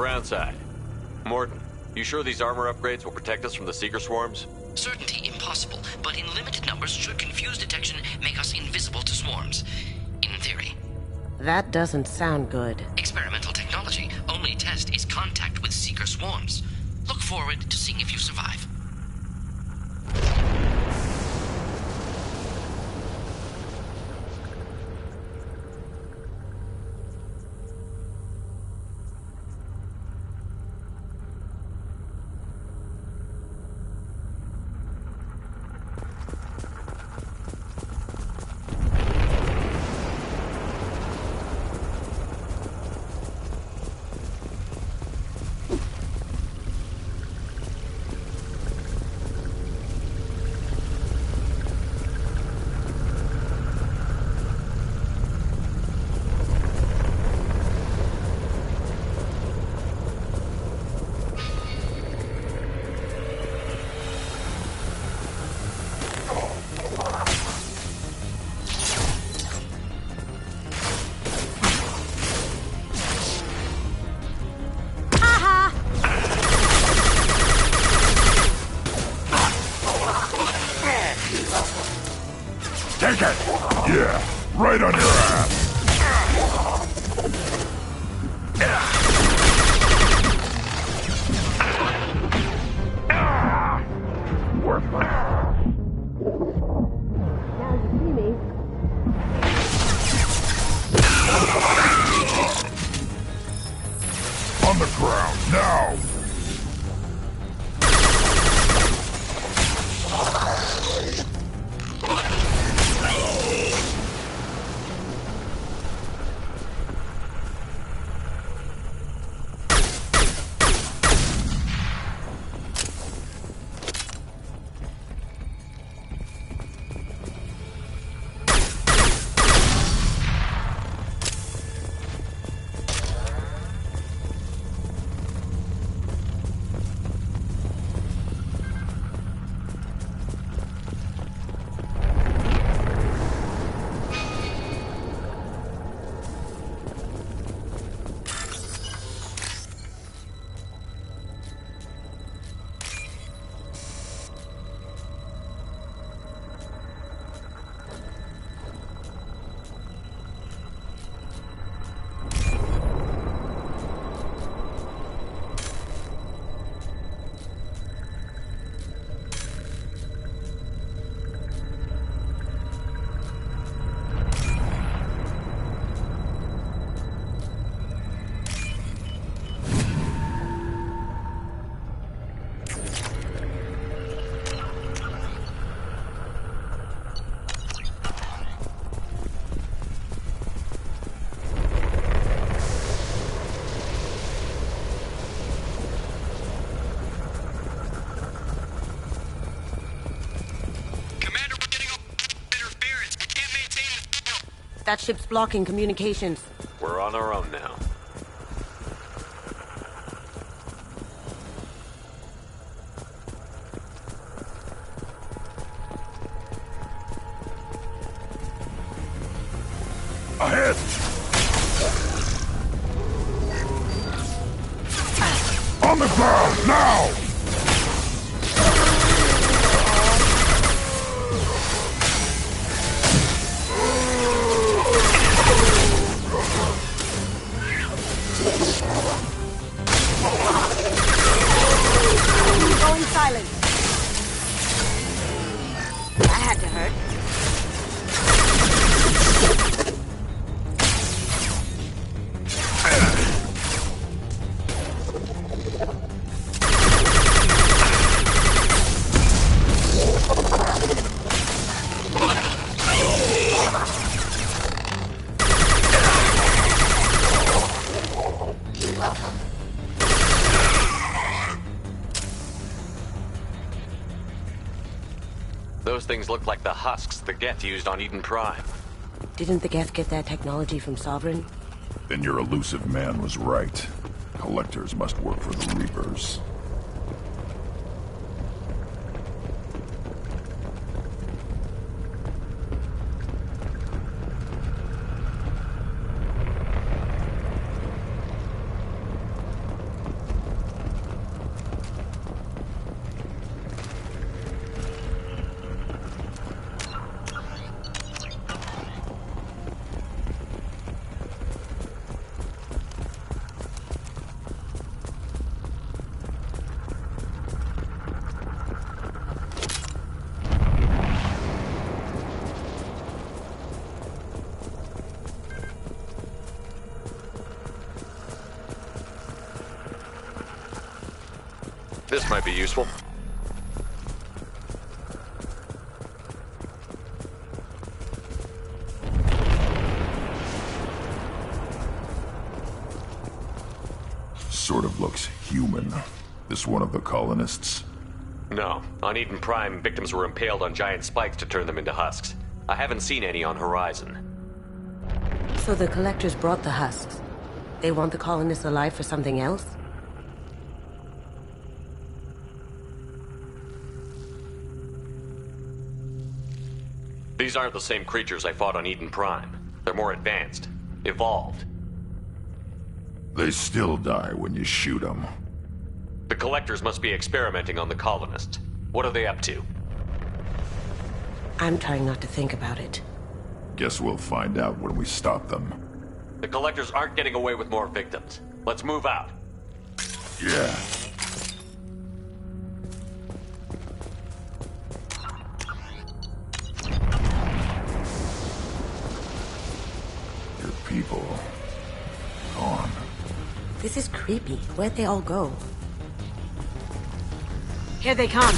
brown side. Morton, you sure these armor upgrades will protect us from the Seeker swarms? Certainty impossible, but in limited numbers should confuse detection make us invisible to swarms. In theory. That doesn't sound good. Experimental technology. Only test is contact with Seeker swarms. Look forward to seeing if you survive. Take it! Yeah, right on your ass! Worthless. Now you see me. On the ground, now! That ship's blocking communications. We're on our own now. Ahead! On the ground, now! Going silent. That had to hurt. Those things look like the husks the Geth used on Eden Prime. Didn't the Geth get that technology from Sovereign? Then your elusive man was right. Collectors must work for the Reapers. This might be useful. Sort of looks human. This one of the colonists? No. On Eden Prime, victims were impaled on giant spikes to turn them into husks. I haven't seen any on Horizon. So the collectors brought the husks. They want the colonists alive for something else? These aren't the same creatures I fought on Eden Prime. They're more advanced. Evolved. They still die when you shoot them. The collectors must be experimenting on the colonists. What are they up to? I'm trying not to think about it. Guess we'll find out when we stop them. The collectors aren't getting away with more victims. Let's move out. Yeah. Your people... gone. This is creepy. Where'd they all go? Here they come.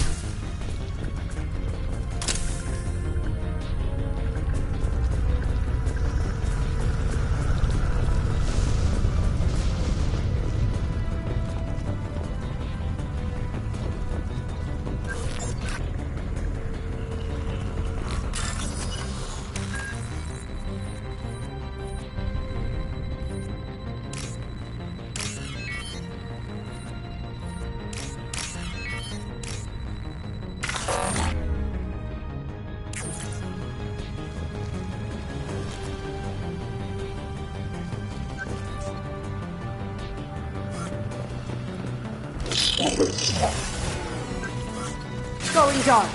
Going dark.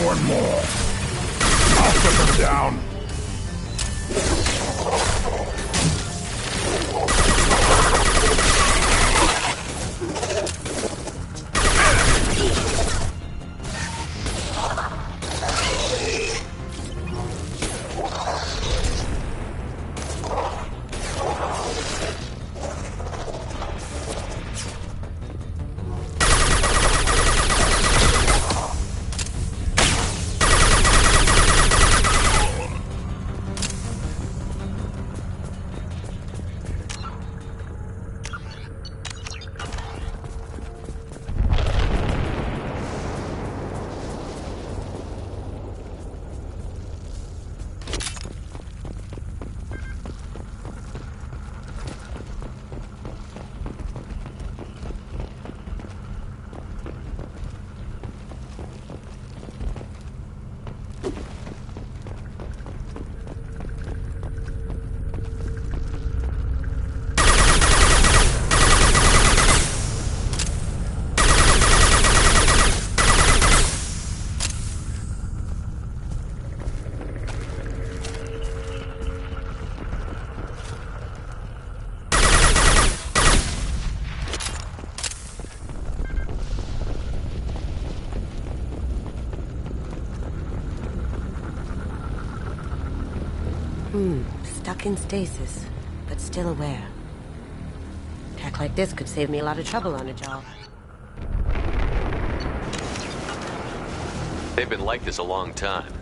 One more. I'll put them down. Stuck in stasis, but still aware. Tech like this could save me a lot of trouble on a job. They've been like this a long time.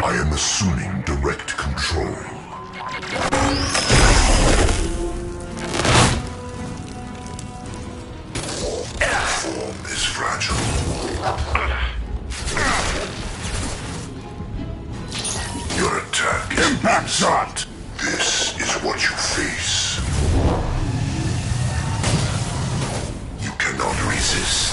I am assuming direct control. Form is fragile. Your attack is impact shot. This is what you face. You cannot resist.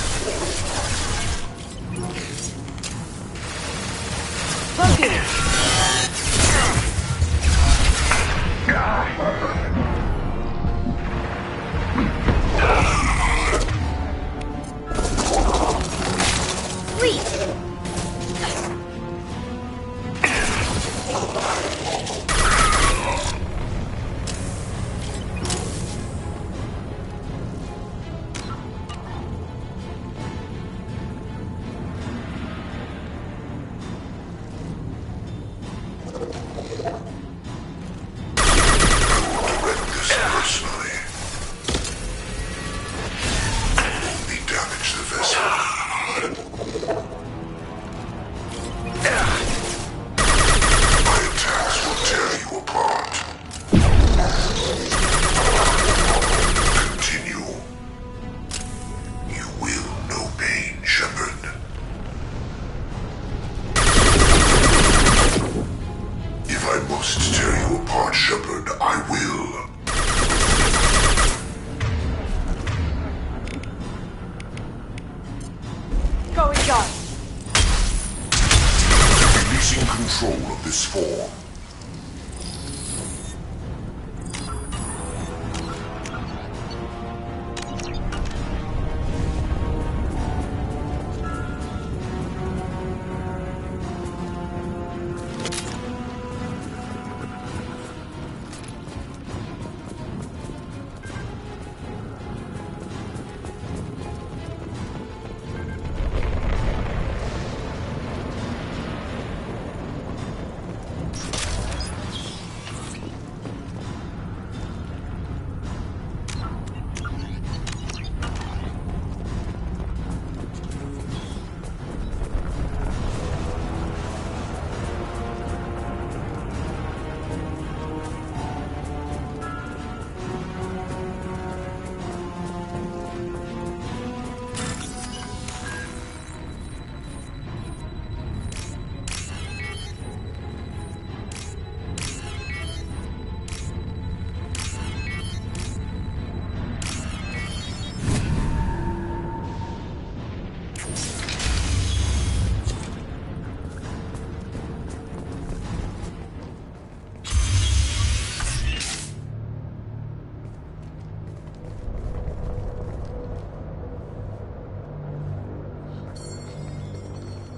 Releasing control of this form.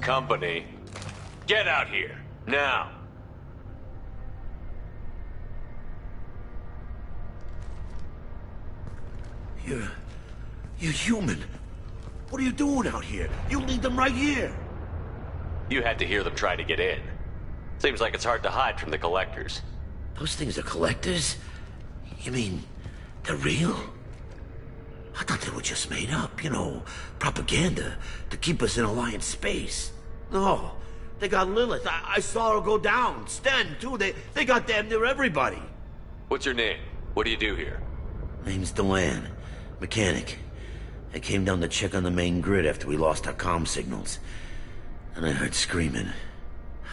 Company, get out here, now! You're human. What are you doing out here? You lead them right here. You had to hear them try to get in. Seems like it's hard to hide from the collectors. Those things are collectors? You mean, they're real? I thought they were just made up, you know, propaganda to keep us in Alliance space. No, they got Lilith. I saw her go down. Sten, too. They got damn near everybody. What's your name? What do you do here? Name's Delan. Mechanic. I came down to check on the main grid after we lost our comm signals. And I heard screaming.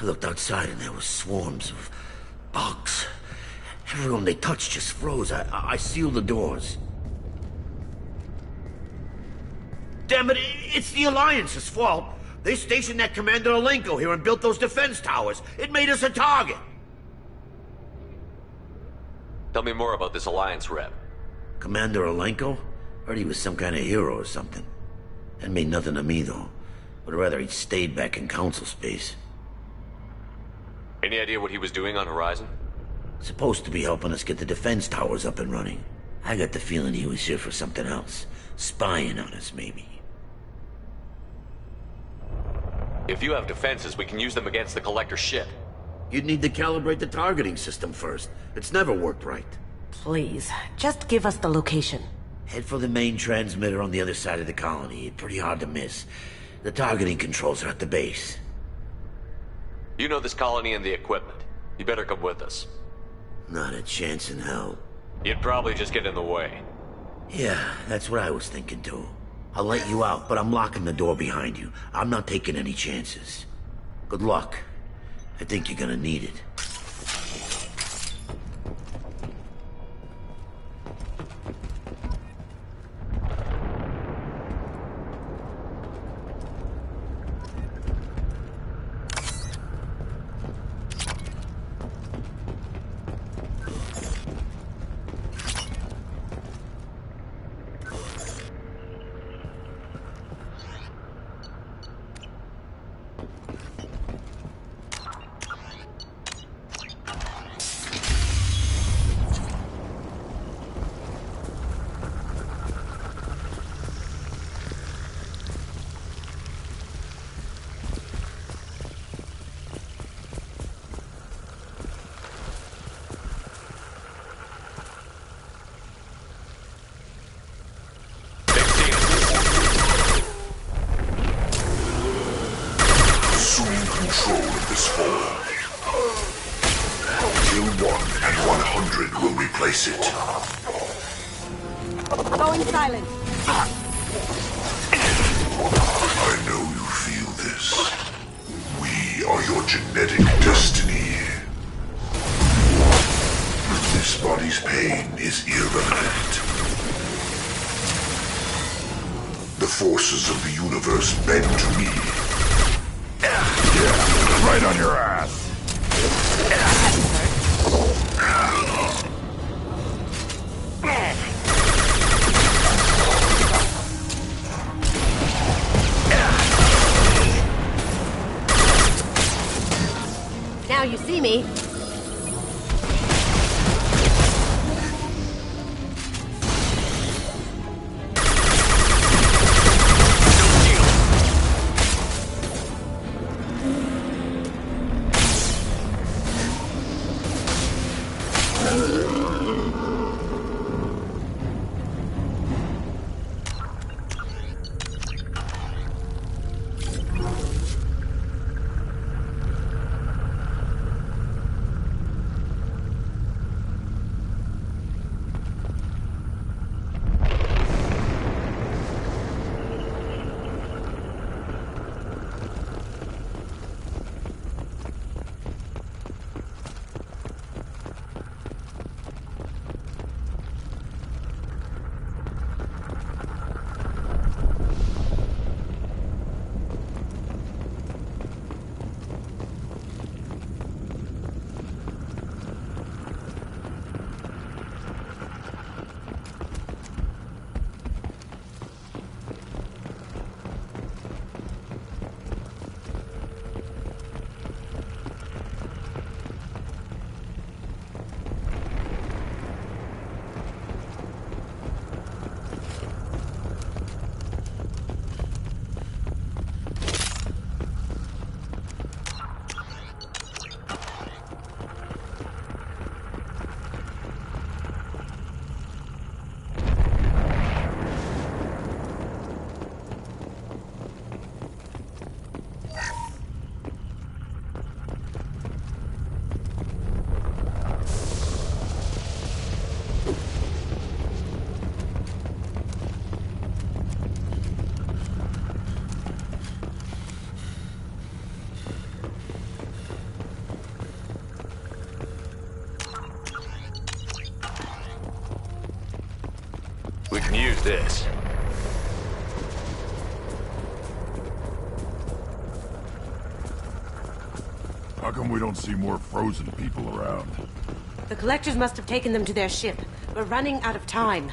I looked outside and there were swarms of bugs. Everyone they touched just froze. I sealed the doors. Damn it, it's the Alliance's fault. They stationed that Commander Alenko here and built those defense towers. It made us a target. Tell me more about this Alliance rep. Commander Alenko? Heard he was some kind of hero or something. That made nothing to me, though. Would rather he'd stayed back in Council space. Any idea what he was doing on Horizon? Supposed to be helping us get the defense towers up and running. I got the feeling he was here for something else. Spying on us, maybe. If you have defenses, we can use them against the Collector's ship. You'd need to calibrate the targeting system first. It's never worked right. Please, just give us the location. Head for the main transmitter on the other side of the colony. Pretty hard to miss. The targeting controls are at the base. You know this colony and the equipment. You better come with us. Not a chance in hell. You'd probably just get in the way. Yeah, that's what I was thinking too. I'll let you out, but I'm locking the door behind you. I'm not taking any chances. Good luck. I think you're gonna need it. Control of this form. Kill 1 and 100 will replace it. Going silent. I know you feel this. We are your genetic destiny. This body's pain is irrelevant. The forces of the universe bend to me. Yeah, right on your ass. Now you see me. We can use this. How come we don't see more frozen people around? The collectors must have taken them to their ship. We're running out of time.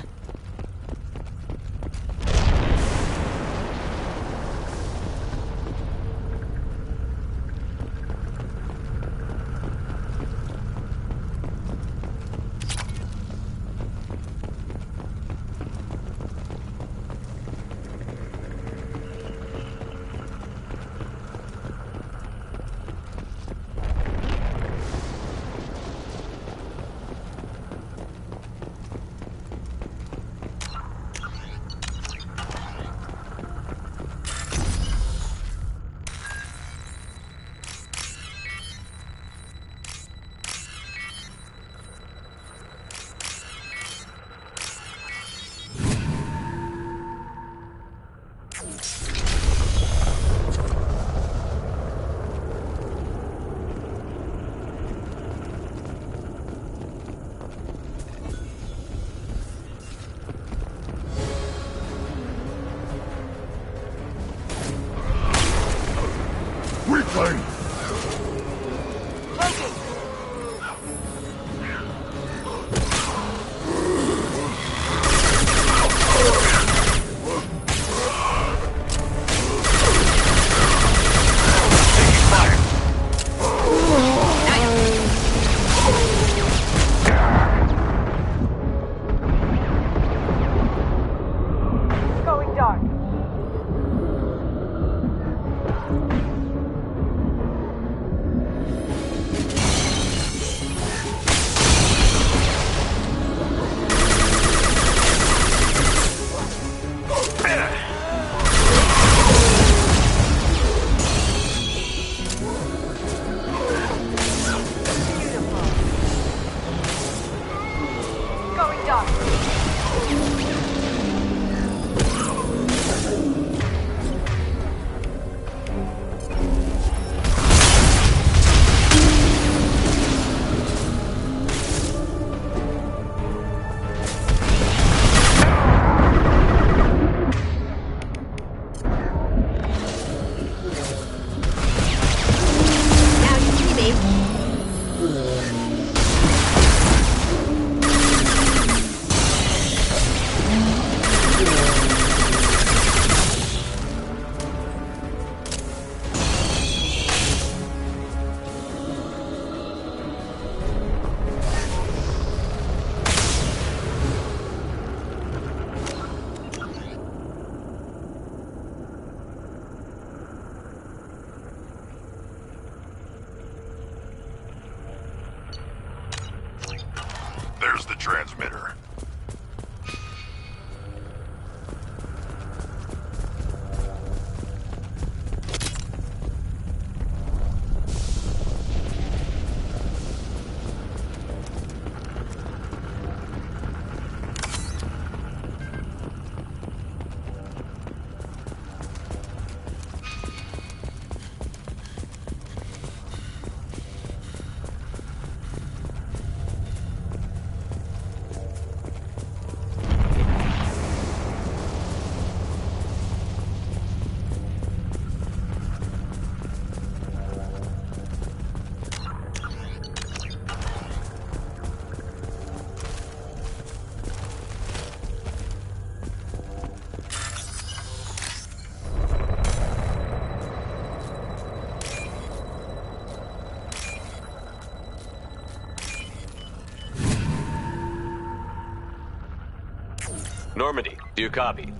Normandy, do you copy?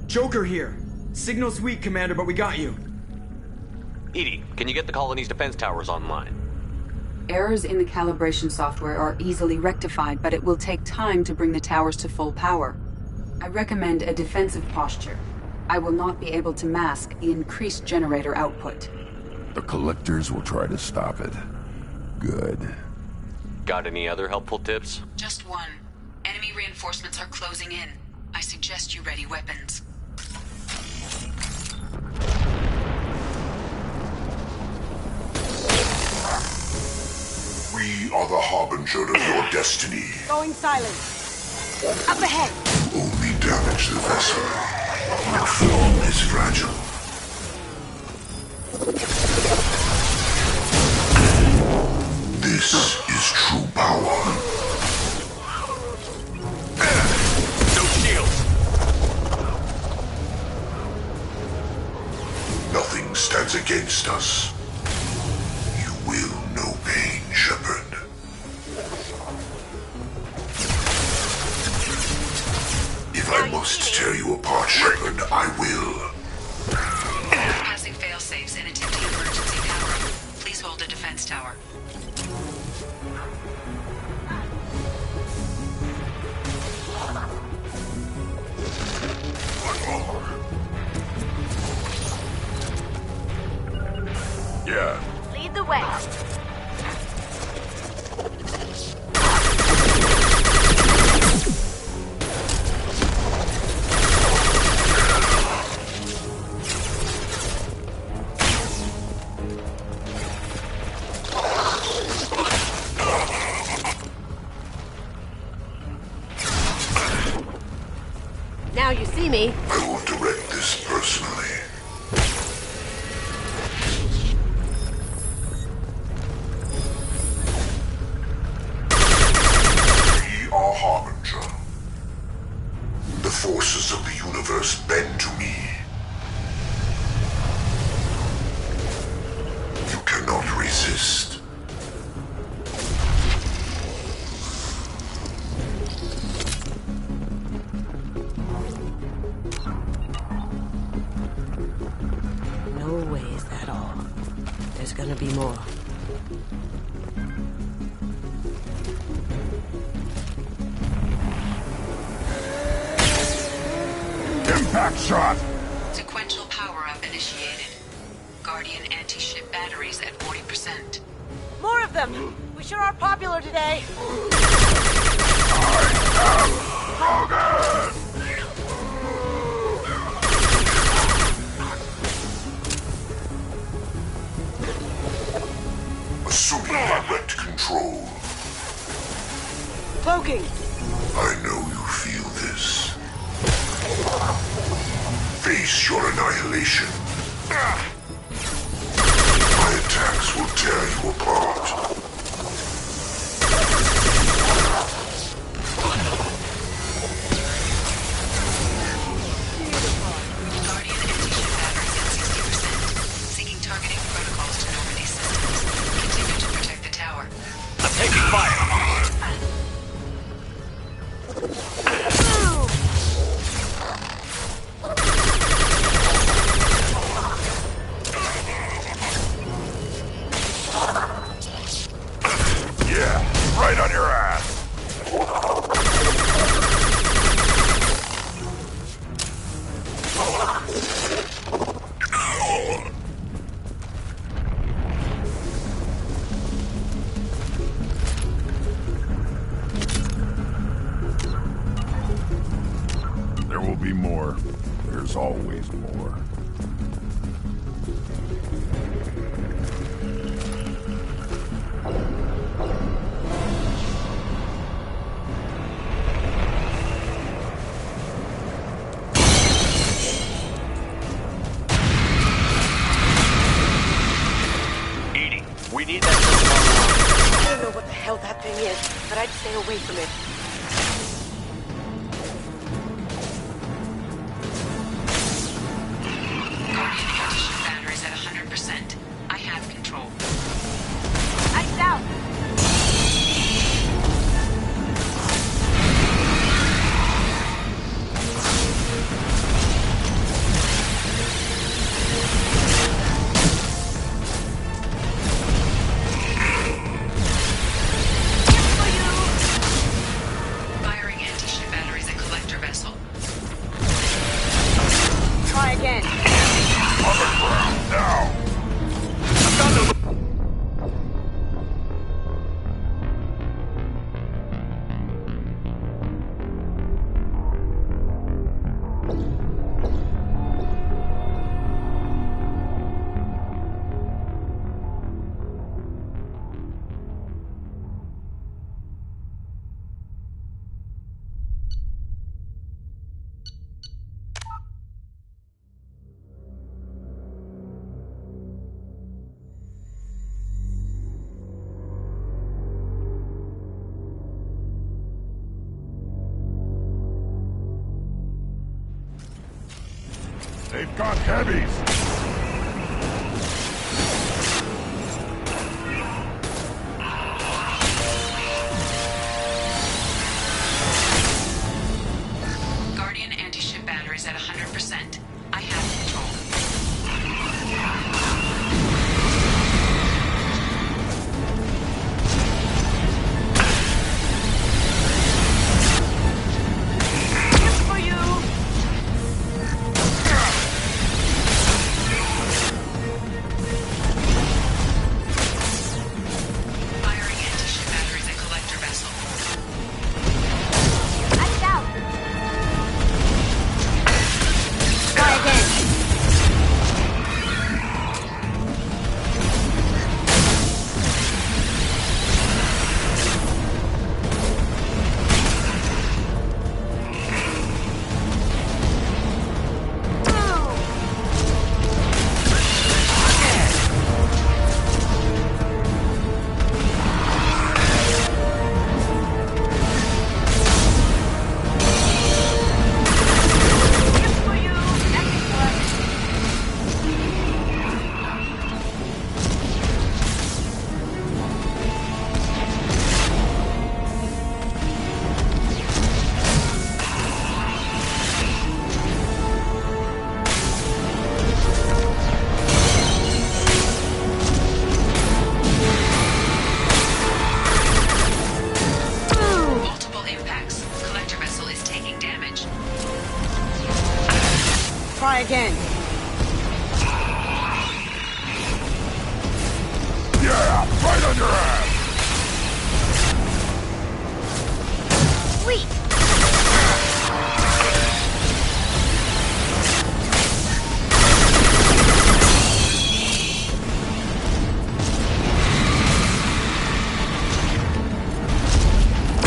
Joker here. Signal's weak, Commander, but we got you. Edie, can you get the colony's defense towers online? Errors in the calibration software are easily rectified, but it will take time to bring the towers to full power. I recommend a defensive posture. I will not be able to mask the increased generator output. The collectors will try to stop it. Good. Got any other helpful tips? Just one. Enemy reinforcements are closing in. I suggest you ready weapons. We are the harbinger of your destiny. Going silent. Up ahead. Only damage the vessel. Your form is fragile. This is true power. No shields! Nothing stands against us. You will know pain, Shepard. If I must tear you apart, Shepard, I will. Passing fail-safes and attempting emergency power. Please hold the defense tower. Yeah. Lead the way. Now you see me. I will direct this personally. We are Harbinger. The forces of the universe bend to me. You cannot resist. No way is that all. There's gonna be more. Impact shot! Sequential power-up initiated. Guardian anti-ship batteries at 40%. More of them! We sure are popular today. Assuming direct control. Cloaking! I know you feel this. Face your annihilation. My attacks will tear you apart. Guardian anti-ship batteries at 60%. Syncing targeting protocols to Normandy systems. Continue to protect the tower. I'm taking fire! Yeah, right on your ass. There will be more. There's always more. Edie, we need that. I don't know what the hell that thing is, but I'd stay away from it. Guardian anti-ship batteries at 100%. I have control. Lights out! They've got heavies! Guardian anti-ship batteries at 100%. I have control. Firing anti-ship batteries at collector vessel. Lights out! Try again. Multiple impacts. Collector vessel is taking damage. Try again. Yeah! Right on your ass! Sweet!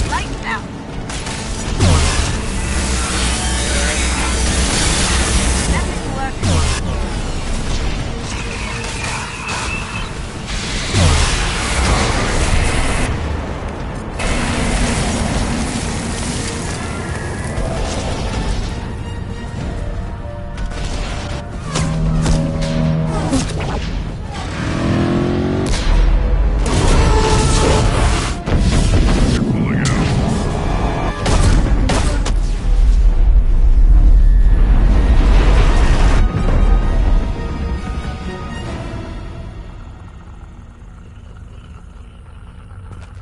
Lights out! Nothing working. They're pulling out.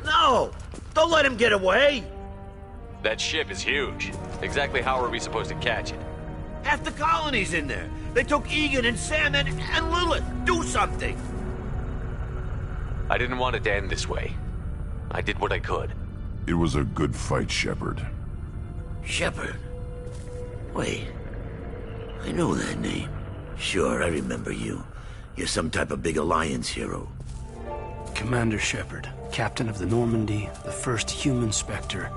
No! Don't let him get away! That ship is huge. Exactly how are we supposed to catch it? Half the colony's in there. They took Egan and Sam and Lilith. Do something! I didn't want it to end this way. I did what I could. It was a good fight, Shepard. Shepard? Wait. I know that name. Sure, I remember you. You're some type of big Alliance hero. Commander Shepard, captain of the Normandy, the first human Spectre,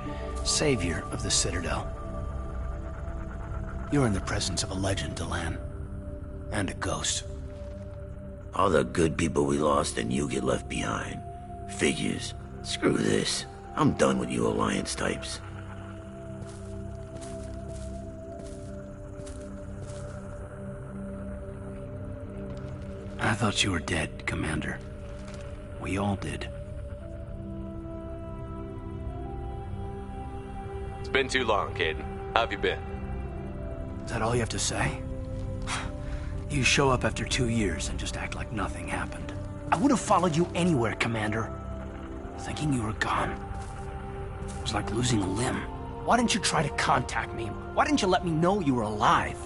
savior of the Citadel. You're in the presence of a legend, Delan. And a ghost. All the good people we lost and you get left behind. Figures. Screw this. I'm done with you Alliance types. I thought you were dead, Commander. We all did. It's been too long, Caden. How have you been? Is that all you have to say? You show up after 2 years and just act like nothing happened. I would have followed you anywhere, Commander. Thinking you were gone. It was like losing a limb. Why didn't you try to contact me? Why didn't you let me know you were alive?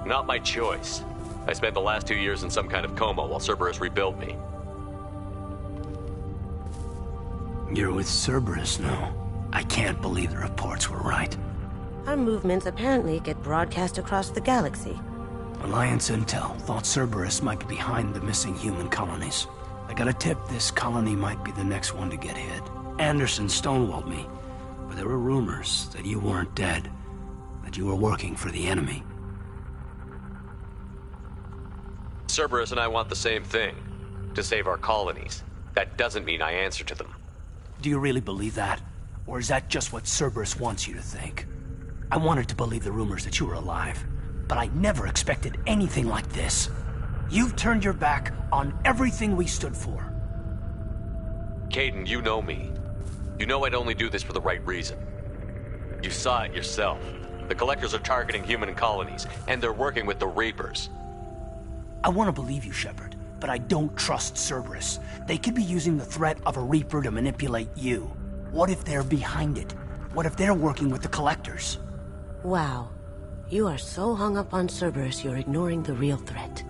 Not my choice. I spent the last 2 years in some kind of coma while Cerberus rebuilt me. You're with Cerberus now. I can't believe the reports were right. Our movements apparently get broadcast across the galaxy. Alliance intel thought Cerberus might be behind the missing human colonies. I got a tip this colony might be the next one to get hit. Anderson stonewalled me, but there were rumors that you weren't dead, that you were working for the enemy. Cerberus and I want the same thing. To save our colonies. That doesn't mean I answer to them. Do you really believe that? Or is that just what Cerberus wants you to think? I wanted to believe the rumors that you were alive, but I never expected anything like this. You've turned your back on everything we stood for. Caden, you know me. You know I'd only do this for the right reason. You saw it yourself. The Collectors are targeting human colonies, and they're working with the Reapers. I want to believe you, Shepard, but I don't trust Cerberus. They could be using the threat of a Reaper to manipulate you. What if they're behind it? What if they're working with the Collectors? Wow. You are so hung up on Cerberus, you're ignoring the real threat.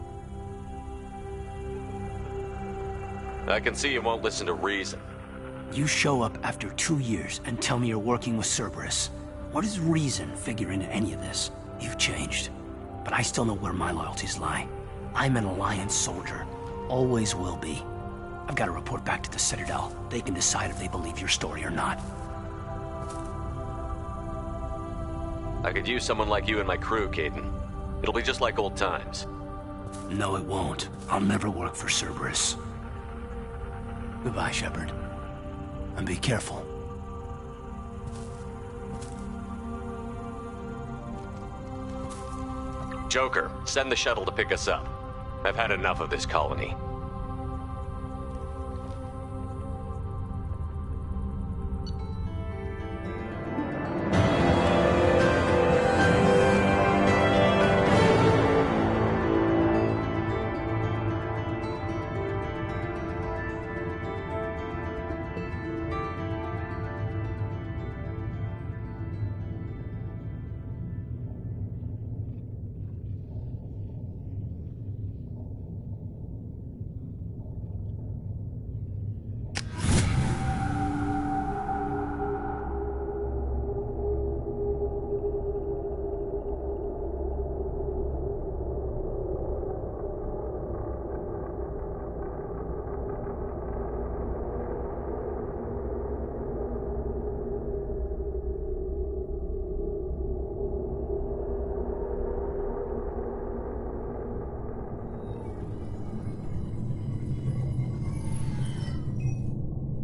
I can see you won't listen to reason. You show up after 2 years and tell me you're working with Cerberus. What does reason figure into any of this? You've changed. But I still know where my loyalties lie. I'm an Alliance soldier. Always will be. I've got to report back to the Citadel. They can decide if they believe your story or not. I could use someone like you in my crew, Caden. It'll be just like old times. No, it won't. I'll never work for Cerberus. Goodbye, Shepard. And be careful. Joker, send the shuttle to pick us up. I've had enough of this colony.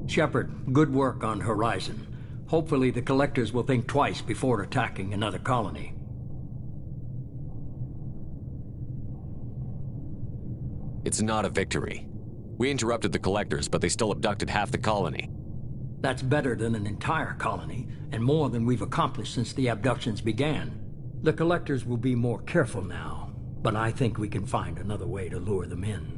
Shepard, good work on Horizon. Hopefully the Collectors will think twice before attacking another colony. It's not a victory. We interrupted the Collectors, but they still abducted half the colony. That's better than an entire colony, and more than we've accomplished since the abductions began. The Collectors will be more careful now, but I think we can find another way to lure them in.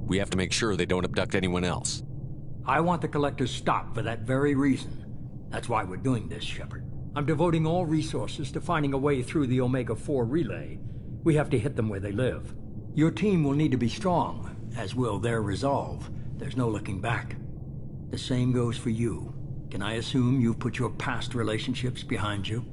We have to make sure they don't abduct anyone else. I want the Collectors stopped for that very reason. That's why we're doing this, Shepard. I'm devoting all resources to finding a way through the Omega-4 relay. We have to hit them where they live. Your team will need to be strong, as will their resolve. There's no looking back. The same goes for you. Can I assume you've put your past relationships behind you?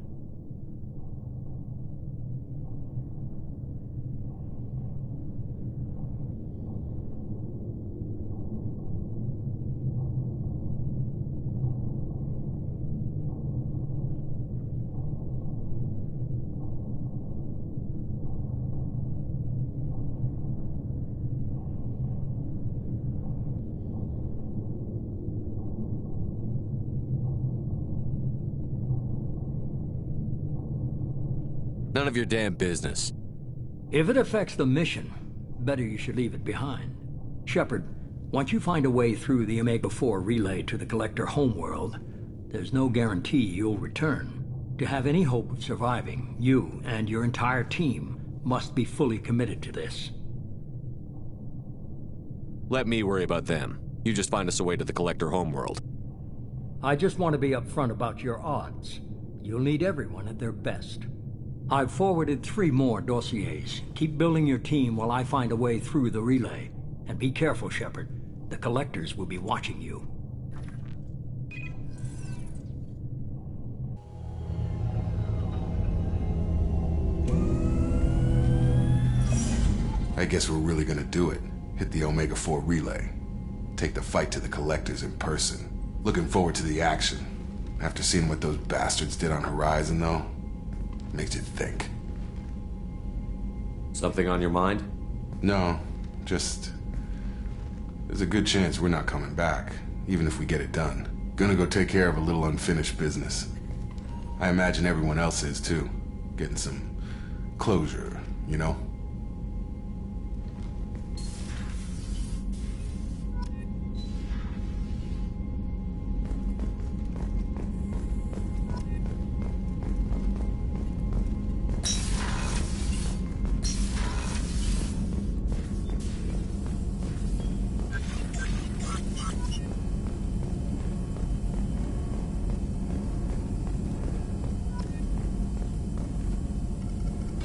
None of your damn business. If it affects the mission, better you should leave it behind. Shepard, once you find a way through the Omega-4 relay to the Collector homeworld, there's no guarantee you'll return. To have any hope of surviving, you and your entire team must be fully committed to this. Let me worry about them. You just find us a way to the Collector homeworld. I just want to be upfront about your odds. You'll need everyone at their best. I've forwarded 3 more dossiers. Keep building your team while I find a way through the relay. And be careful, Shepard. The Collectors will be watching you. I guess we're really gonna do it. Hit the Omega-4 relay. Take the fight to the Collectors in person. Looking forward to the action. After seeing what those bastards did on Horizon, though, makes you think. Something on your mind? No, just... there's a good chance we're not coming back, even if we get it done. Gonna go take care of a little unfinished business. I imagine everyone else is, too. Getting some closure, you know?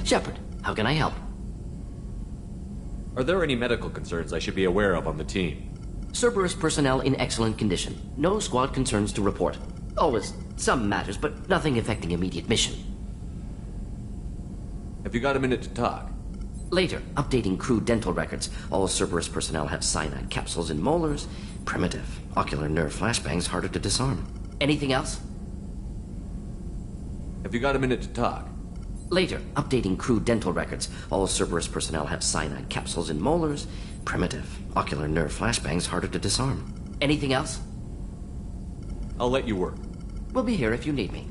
Shepard, how can I help? Are there any medical concerns I should be aware of on the team? Cerberus personnel in excellent condition. No squad concerns to report. Always some matters, but nothing affecting immediate mission. Have you got a minute to talk? Later, updating crew dental records. All Cerberus personnel have cyanide capsules in molars. Primitive. Ocular nerve flashbangs harder to disarm. Anything else? Have you got a minute to talk? Later, updating crew dental records. All Cerberus personnel have cyanide capsules in molars. Primitive. Ocular nerve flashbangs harder to disarm. Anything else? I'll let you work. We'll be here if you need me.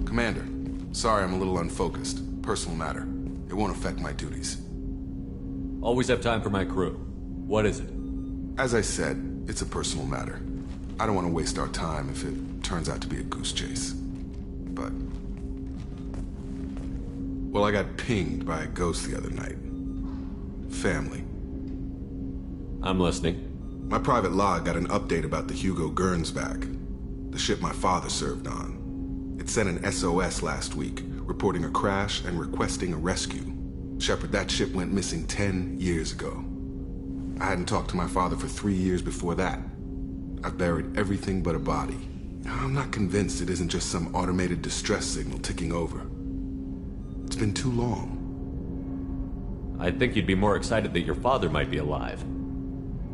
Commander, sorry I'm a little unfocused. Personal matter. It won't affect my duties. Always have time for my crew. What is it? As I said, it's a personal matter. I don't want to waste our time if it turns out to be a goose chase. But... well, I got pinged by a ghost the other night. Family. I'm listening. My private log got an update about the Hugo Gernsback, the ship my father served on. It sent an SOS last week, reporting a crash and requesting a rescue. Shepard, that ship went missing 10 years ago. I hadn't talked to my father for 3 years before that. I've buried everything but a body. I'm not convinced it isn't just some automated distress signal ticking over. It's been too long. I'd think you'd be more excited that your father might be alive.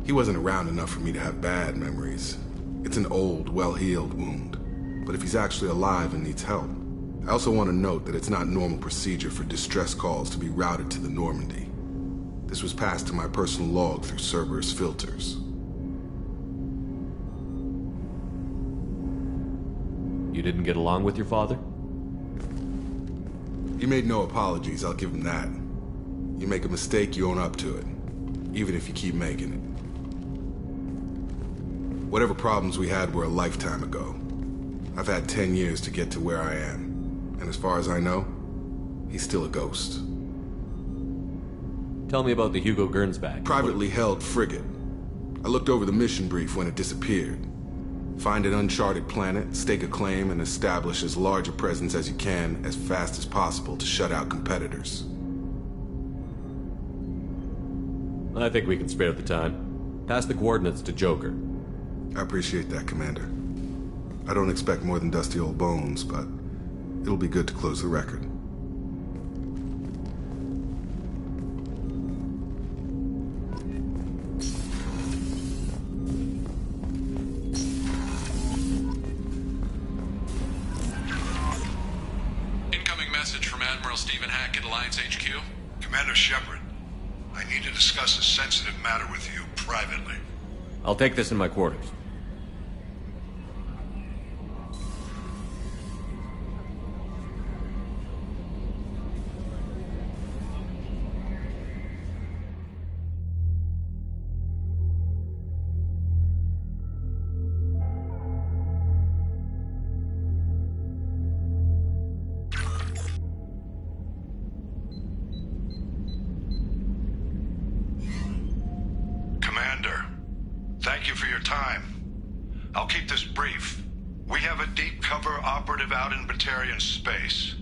He wasn't around enough for me to have bad memories. It's an old, well-healed wound. But if he's actually alive and needs help, I also want to note that it's not normal procedure for distress calls to be routed to the Normandy. This was passed to my personal log through Cerberus filters. You didn't get along with your father? He made no apologies, I'll give him that. You make a mistake, you own up to it. Even if you keep making it. Whatever problems we had were a lifetime ago. I've had 10 years to get to where I am. And as far as I know, he's still a ghost. Tell me about the Hugo Gernsback. Privately held frigate. I looked over the mission brief when it disappeared. Find an uncharted planet, stake a claim, and establish as large a presence as you can as fast as possible to shut out competitors. I think we can spare the time. Pass the coordinates to Joker. I appreciate that, Commander. I don't expect more than dusty old bones, but it'll be good to close the record. Incoming message from Admiral Stephen Hackett, Alliance HQ. Commander Shepard, I need to discuss a sensitive matter with you privately. I'll take this in my quarters. Commander, thank you for your time. I'll keep this brief. We have a deep cover operative out in Batarian space.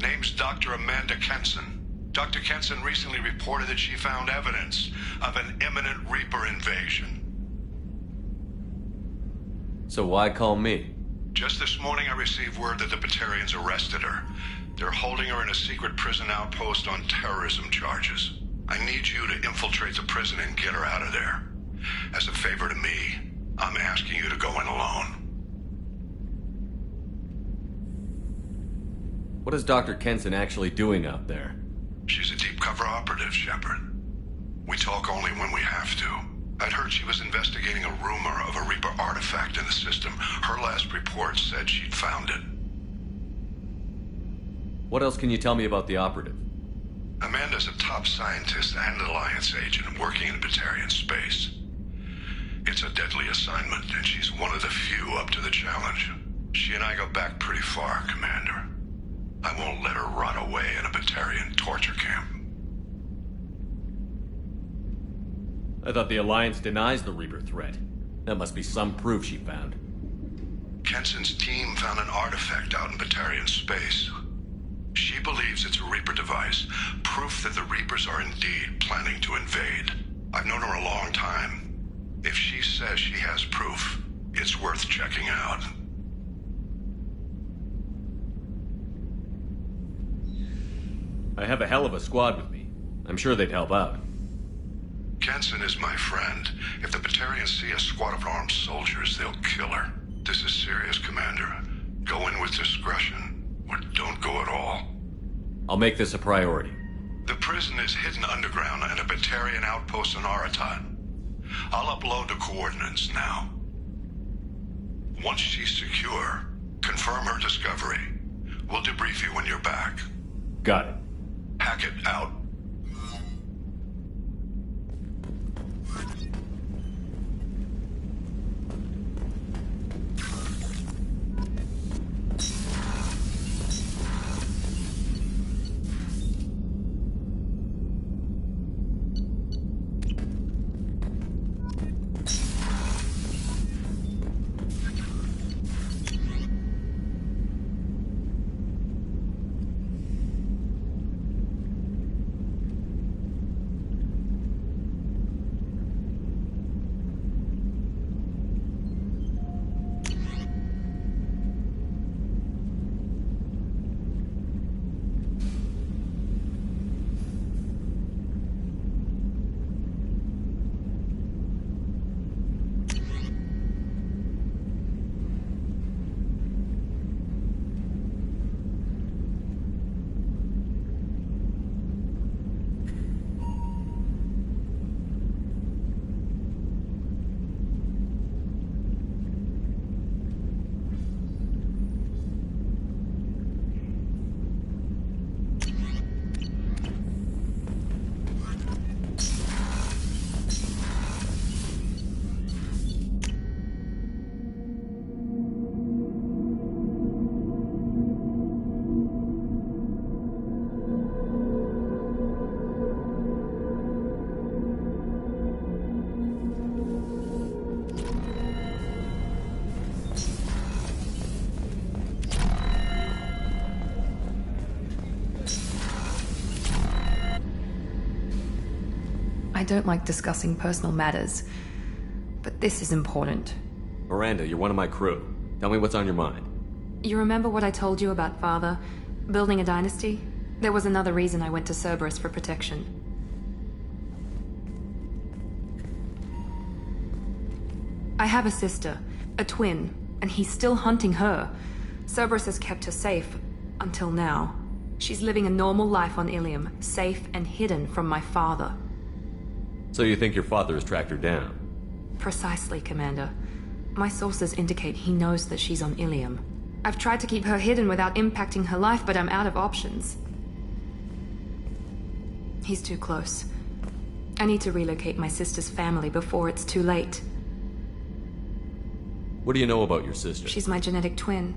Name's Dr. Amanda Kenson. Dr. Kenson recently reported that she found evidence of an imminent Reaper invasion. So why call me? Just this morning I received word that the Batarians arrested her. They're holding her in a secret prison outpost on terrorism charges. I need you to infiltrate the prison and get her out of there. As a favor to me, I'm asking you to go in alone. What is Dr. Kenson actually doing out there? She's a deep cover operative, Shepard. We talk only when we have to. I'd heard she was investigating a rumor of a Reaper artifact in the system. Her last report said she'd found it. What else can you tell me about the operative? Amanda's a top scientist and Alliance agent working in Batarian space. It's a deadly assignment, and she's one of the few up to the challenge. She and I go back pretty far, Commander. I won't let her rot away in a Batarian torture camp. I thought the Alliance denies the Reaper threat. That must be some proof she found. Kenson's team found an artifact out in Batarian space. She believes it's a Reaper device, proof that the Reapers are indeed planning to invade. I've known her a long time. If she says she has proof, it's worth checking out. I have a hell of a squad with me. I'm sure they'd help out. Kenson is my friend. If the Batarians see a squad of armed soldiers, they'll kill her. This is serious, Commander. Go in with discretion, or don't go at all. I'll make this a priority. The prison is hidden underground in a Batarian outpost in Aratat. I'll upload the coordinates now. Once she's secure, confirm her discovery. We'll debrief you when you're back. Got it. Hackett out. don't like discussing personal matters, but this is important. Miranda, you're one of my crew. Tell me what's on your mind. You remember what I told you about Father? Building a dynasty? There was another reason I went to Cerberus for protection. I have a sister, a twin, and he's still hunting her. Cerberus has kept her safe, until now. She's living a normal life on Ilium, safe and hidden from my father. So you think your father has tracked her down? Precisely, Commander. My sources indicate he knows that she's on Ilium. I've tried to keep her hidden without impacting her life, but I'm out of options. He's too close. I need to relocate my sister's family before it's too late. What do you know about your sister? She's my genetic twin.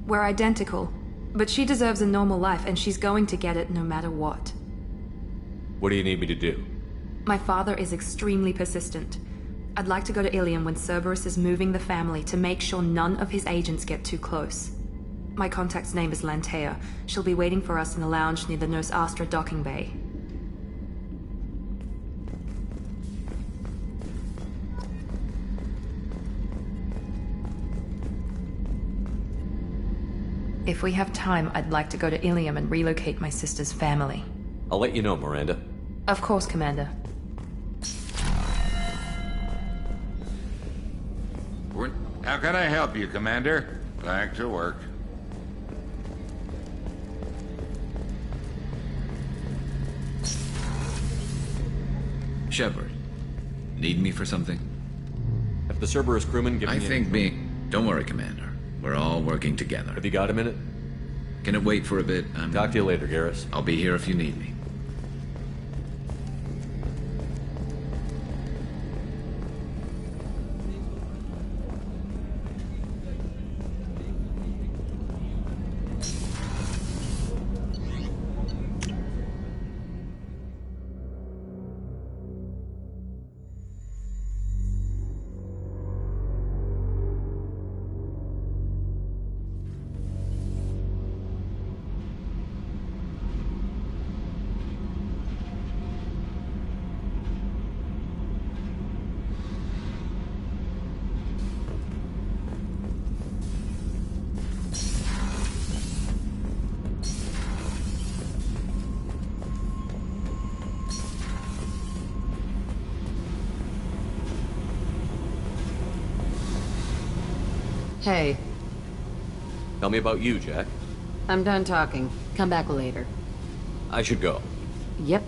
We're identical, but she deserves a normal life, and she's going to get it no matter what. What do you need me to do? My father is extremely persistent. I'd like to go to Ilium when Cerberus is moving the family to make sure none of his agents get too close. My contact's name is Lantea. She'll be waiting for us in the lounge near the Nos Astra docking bay. If we have time, I'd like to go to Ilium and relocate my sister's family. I'll let you know, Miranda. Of course, Commander. How can I help you, Commander? Back to work. Shepard, need me for something? Have the Cerberus crewmen given I think me... Don't worry, Commander. We're all working together. Have you got a minute? Can it wait for a bit? Talk to you later, Garrus. I'll be here if you need me. Hey. Tell me about you, Jack. I'm done talking. Come back later. I should go. Yep.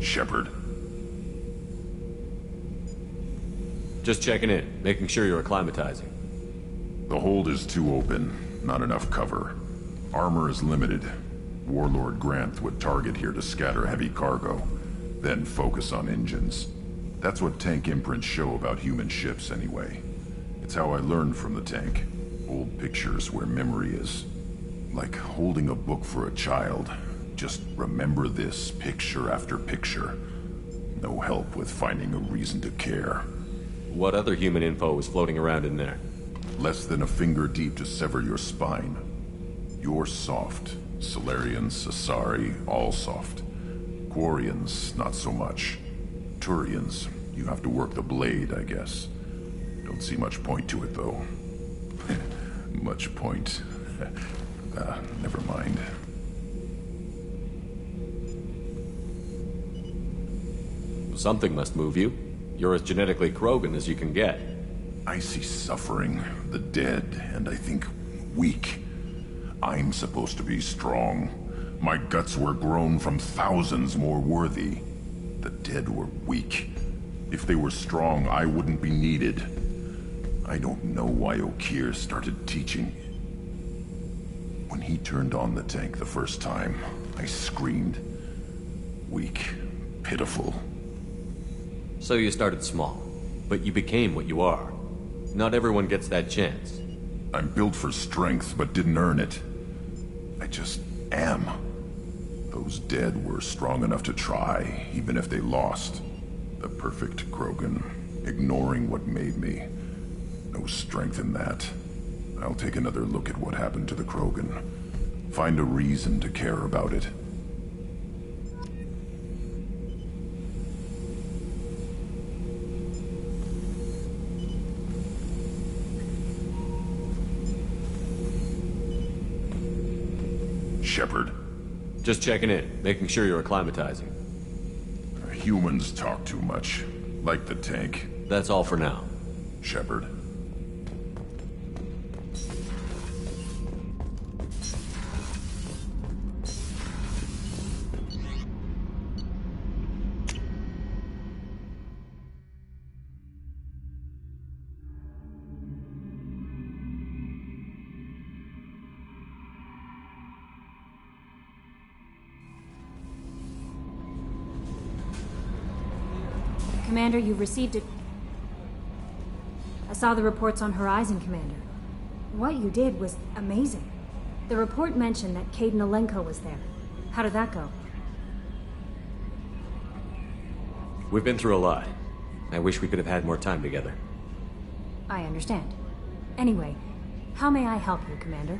Shepard. Just checking in, making sure you're acclimatizing. The hold is too open, not enough cover. Armor is limited. Warlord Granth would target here to scatter heavy cargo, then focus on engines. That's what tank imprints show about human ships anyway. It's how I learned from the tank. Old pictures where memory is. Like holding a book for a child. Just remember this picture after picture. No help with finding a reason to care. What other human info is floating around in there? Less than a finger deep to sever your spine. You're soft. Solarians, Asari, all soft. Quarians, not so much. Turians, you have to work the blade, I guess. Don't see much point to it, though. Much point. Never mind. Something must move you. You're as genetically Krogan as you can get. I see suffering, the dead, and I think weak. I'm supposed to be strong. My guts were grown from thousands more worthy. The dead were weak. If they were strong, I wouldn't be needed. I don't know why Okeer started teaching. When he turned on the tank the first time, I screamed. Weak, pitiful. So you started small, but you became what you are. Not everyone gets that chance. I'm built for strength, but didn't earn it. I just am. Those dead were strong enough to try, even if they lost. The perfect Krogan, ignoring what made me. No strength in that. I'll take another look at what happened to the Krogan. Find a reason to care about it. Shepard. Just checking in, making sure you're acclimatizing. Humans talk too much. Like the tank. That's all for now. Shepard. Commander, you received it. I saw the reports on Horizon, Commander. What you did was amazing. The report mentioned that Kaidan Alenko was there. How did that go? We've been through a lot. I wish we could have had more time together. I understand. Anyway, how may I help you, Commander?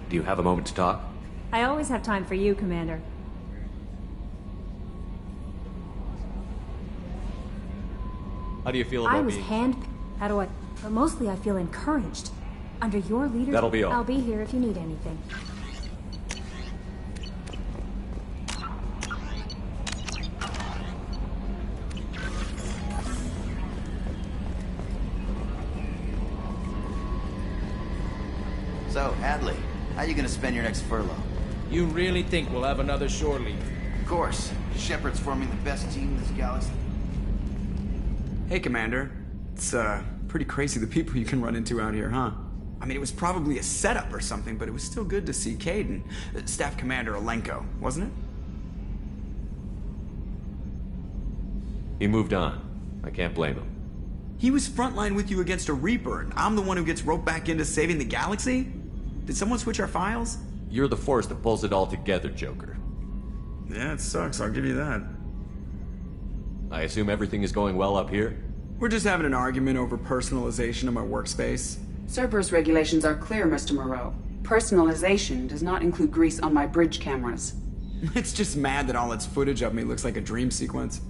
Do you have a moment to talk? I always have time for you, Commander. How do you feel about I was being... How do I... But mostly I feel encouraged. Under your leadership, That'll be all. I'll be here if you need anything. So, Hadley, how you gonna spend your next furlough? You really think we'll have another shore leave? Of course. Shepard's forming the best team in this galaxy. Hey, Commander. It's, pretty crazy the people you can run into out here, huh? I mean, it was probably a setup or something, but it was still good to see Kaidan. Staff Commander Alenko, wasn't it? He moved on. I can't blame him. He was frontline with you against a Reaper, and I'm the one who gets roped back into saving the galaxy? Did someone switch our files? You're the force that pulls it all together, Joker. Yeah, it sucks, I'll give you that. I assume everything is going well up here? We're just having an argument over personalization of my workspace. Cerberus regulations are clear, Mr. Moreau. Personalization does not include grease on my bridge cameras. It's just mad that all its footage of me looks like a dream sequence.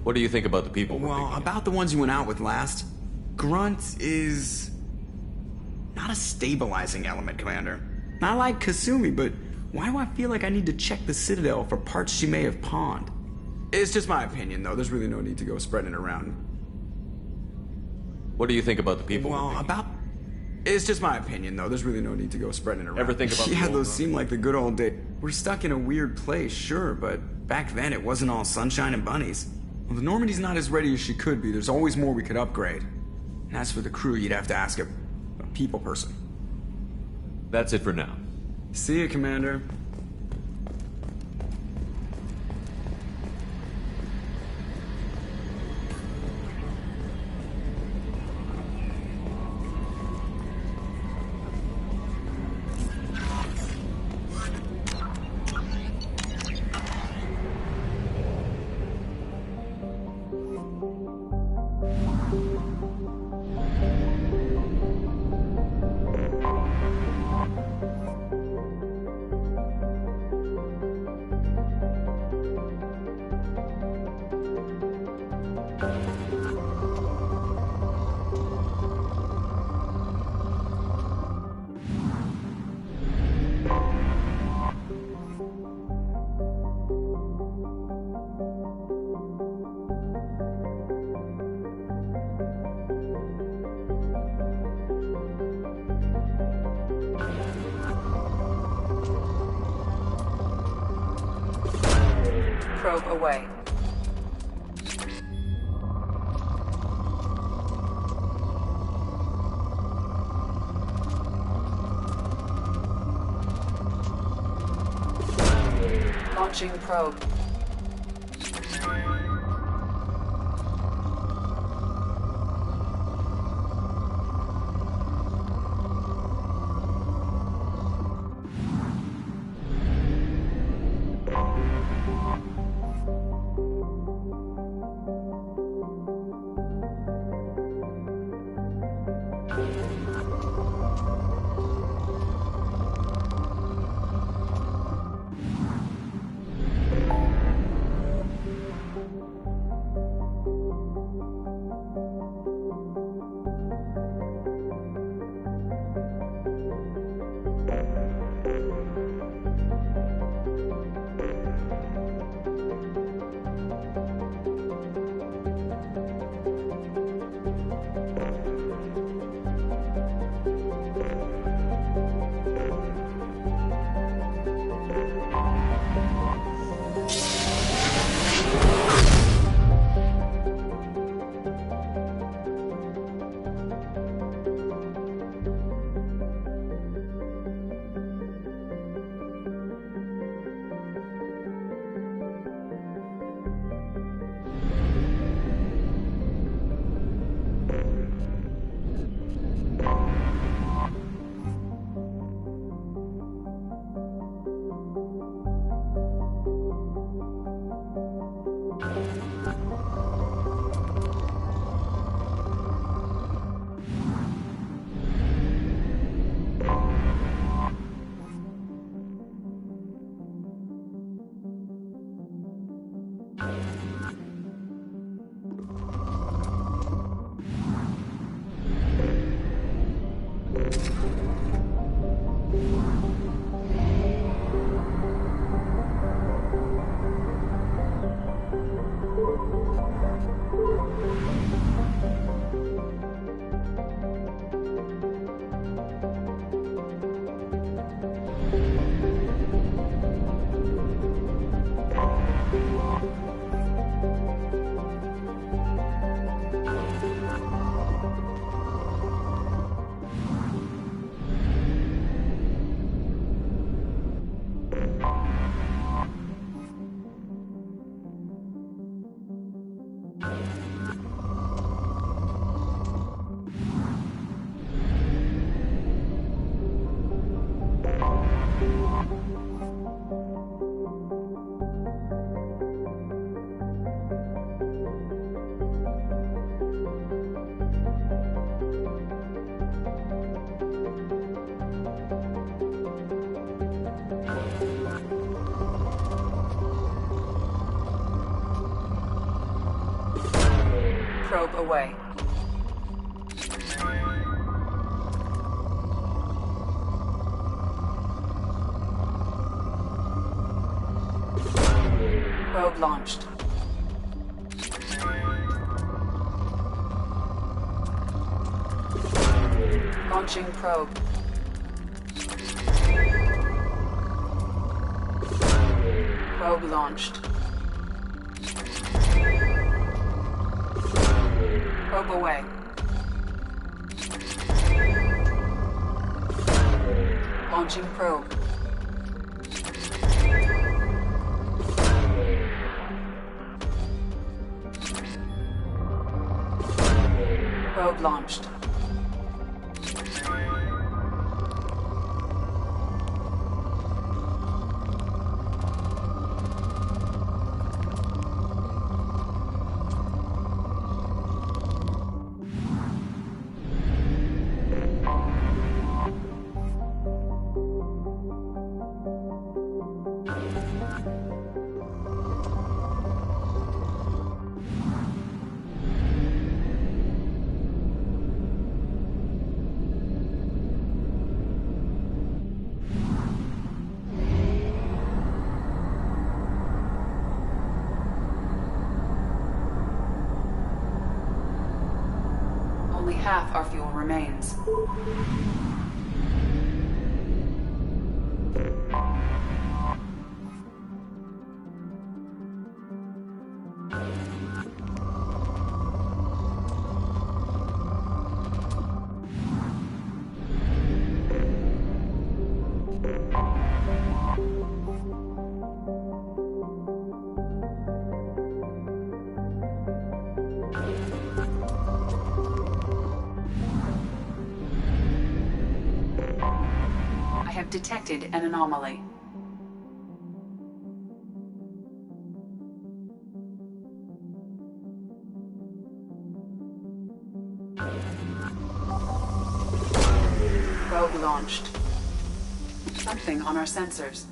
What do you think about the people? Well, about the ones you went out with last. Grunt is... not a stabilizing element, Commander. I like Kasumi, but why do I feel like I need to check the Citadel for parts she may have pawned? It's just my opinion, though. There's really no need to go spreading it around. What do you think about the people? Well, it's just my opinion, though. There's really no need to go spreading it around. Ever think about Yeah, those seem like the good old days. We're stuck in a weird place, sure, but back then it wasn't all sunshine and bunnies. Well, the Normandy's not as ready as she could be. There's always more we could upgrade. And as for the crew, you'd have to ask a people person. That's it for now. See you, Commander. Probe away. Launching probe. Probe away. Probe launched. Launching probe. Probe launched. Probe away. Launching probe. Probe launched. Only half our fuel remains. have detected an anomaly. Probe launched. Something on our sensors.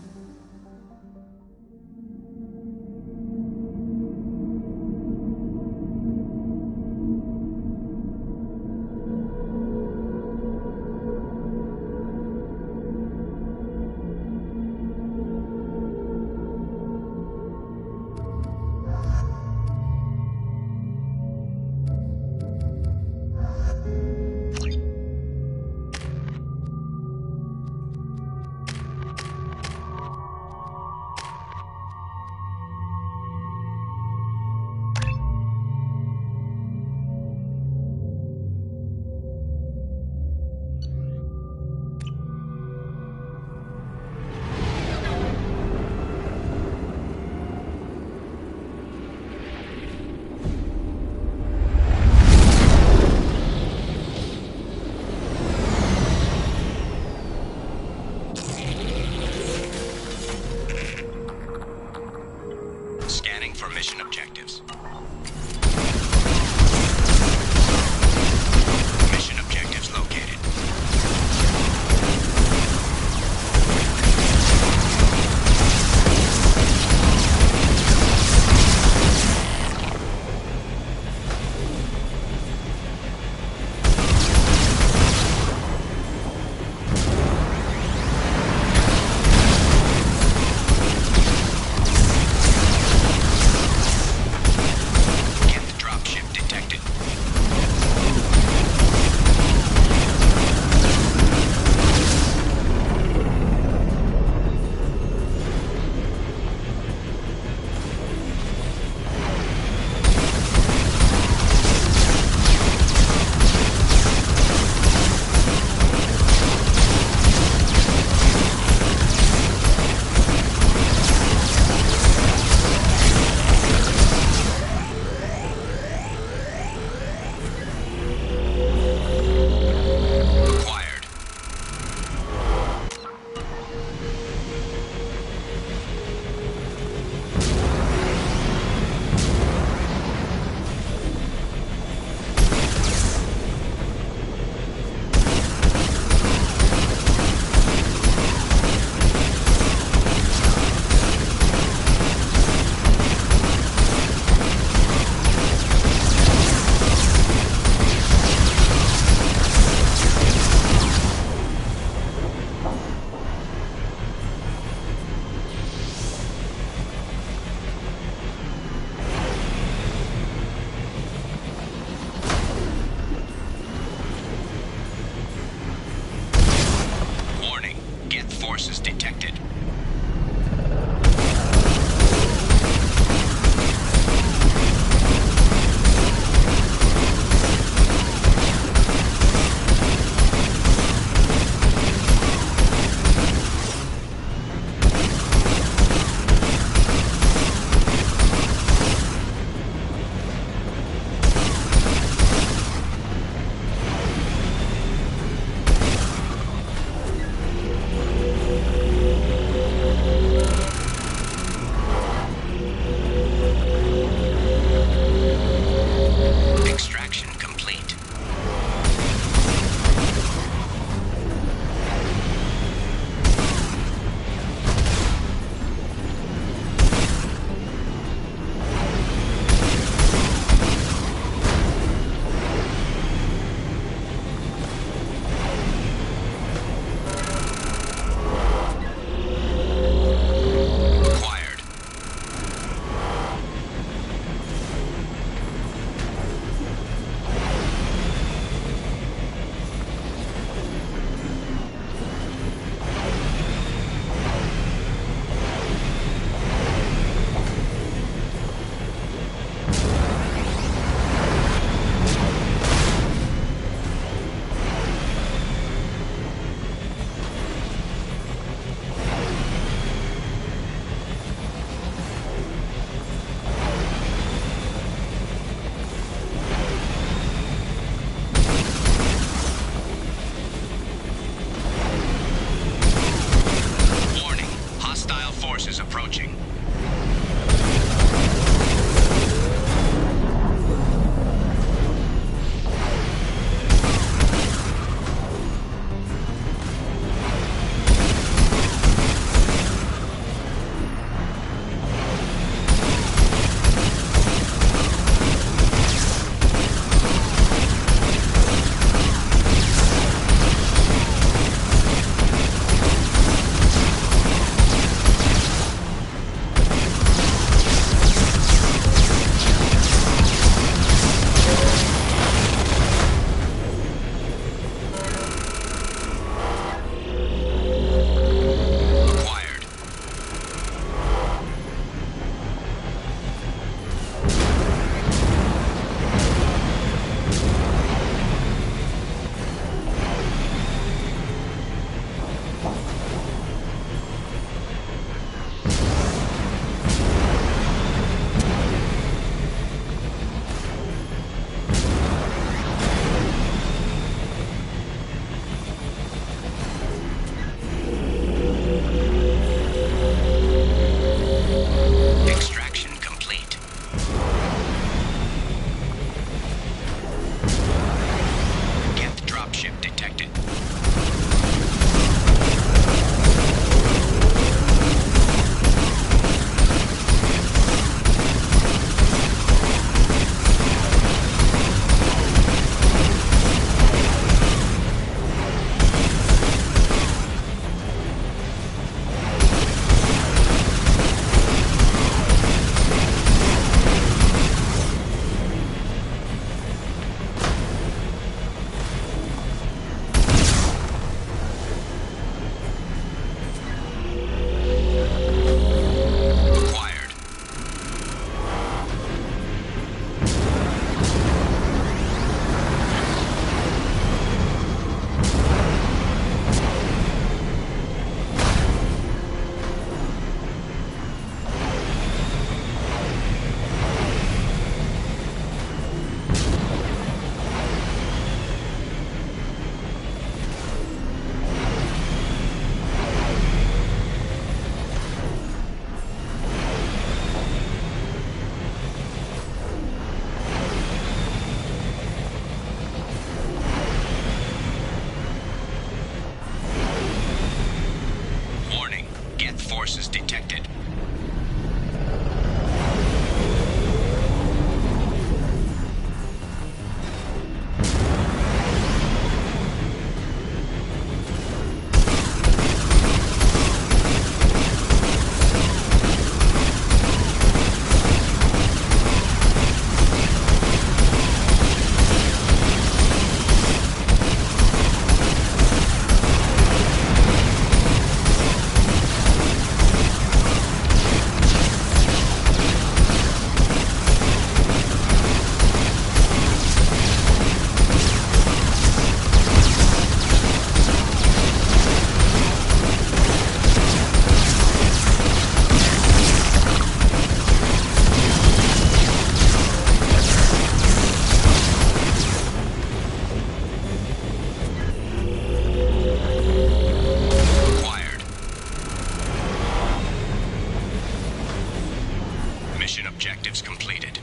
Hostile forces approaching. Forces detected. Mission objectives completed.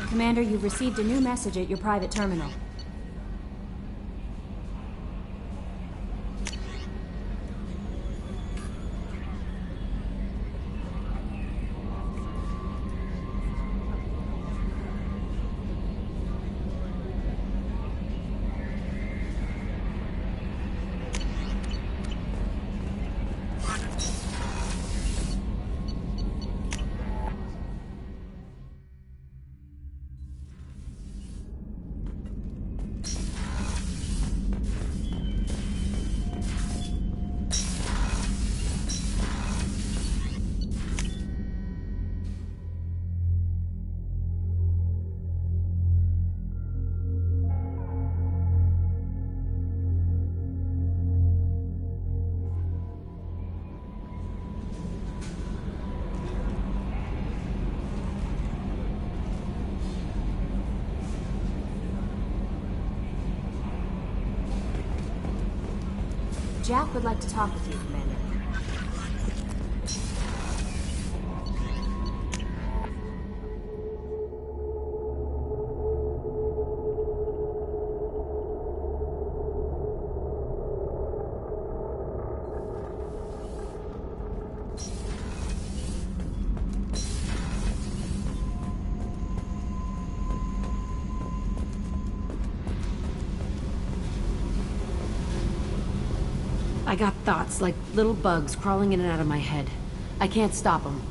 Commander, you've received a new message at your private terminal. Jack would like to talk with you, Commander. I got thoughts like little bugs crawling in and out of my head. I can't stop them.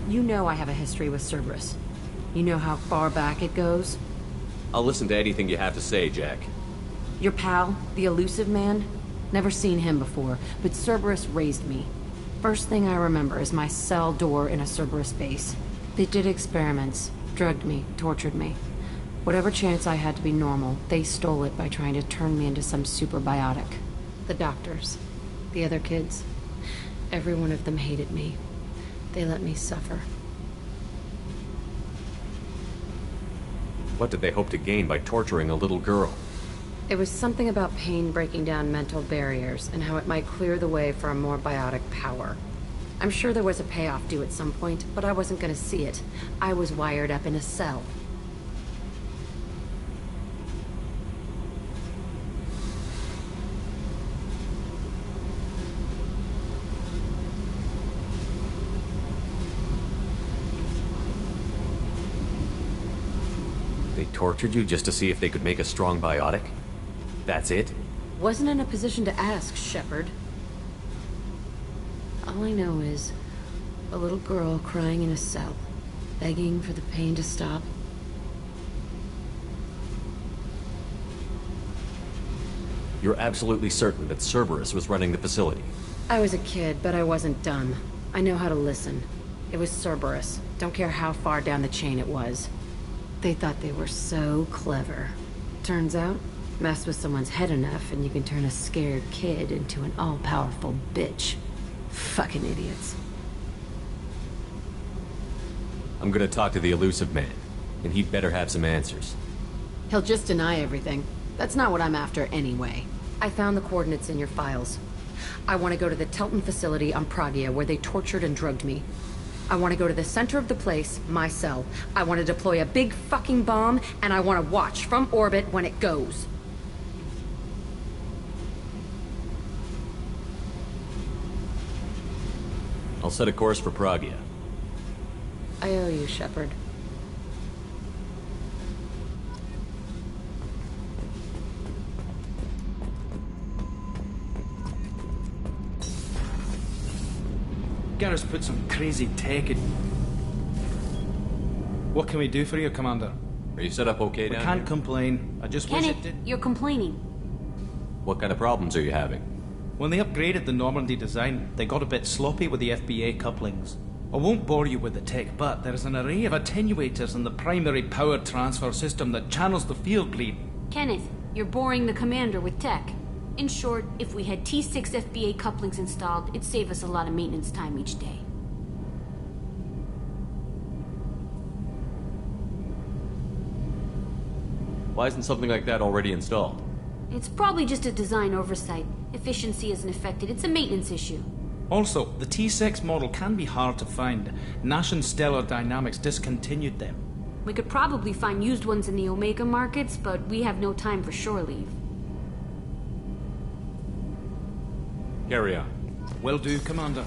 You know I have a history with Cerberus. You know how far back it goes? I'll listen to anything you have to say, Jack. Your pal, the elusive man? Never seen him before, but Cerberus raised me. First thing I remember is my cell door in a Cerberus base. They did experiments, drugged me, tortured me. Whatever chance I had to be normal, they stole it by trying to turn me into some superbiotic. The doctors, the other kids, every one of them hated me. They let me suffer. What did they hope to gain by torturing a little girl? It was something about pain breaking down mental barriers and how it might clear the way for a more biotic power. I'm sure there was a payoff due at some point, but I wasn't gonna see it. I was wired up in a cell. They tortured you just to see if they could make a strong biotic? That's it? Wasn't in a position to ask, Shepard. All I know is a little girl crying in a cell, begging for the pain to stop. You're absolutely certain that Cerberus was running the facility? I was a kid, but I wasn't dumb. I know how to listen. It was Cerberus. Don't care how far down the chain it was. They thought they were so clever. Turns out, mess with someone's head enough and you can turn a scared kid into an all-powerful bitch. Fucking idiots. I'm gonna talk to the elusive man, and he'd better have some answers. He'll just deny everything. That's not what I'm after anyway. I found the coordinates in your files. I want to go to the Telton facility on Pragia where they tortured and drugged me. I want to go to the center of the place, my cell. I want to deploy a big fucking bomb, and I want to watch from orbit when it goes. I'll set a course for Pragia. I owe you, Shepard. Garrus put some crazy tech in. What can we do for you, Commander? Are you set up okay down Can't here? complain. I just wish it Kenneth, did. you're complaining. What kind of problems are you having? When they upgraded the Normandy design, they got a bit sloppy with the FBA couplings. I won't bore you with the tech, but there is an array of attenuators in the primary power transfer system that channels the field bleed. Kenneth, you're boring the commander with tech. In short, if we had T6 FBA couplings installed, it'd save us a lot of maintenance time each day. Why isn't something like that already installed? It's probably just a design oversight. Efficiency isn't affected. It's a maintenance issue. Also, the T6 model can be hard to find. Nash and Stellar Dynamics discontinued them. We could probably find used ones in the Omega markets, but we have no time for shore leave. Carry on. Will do, Commander.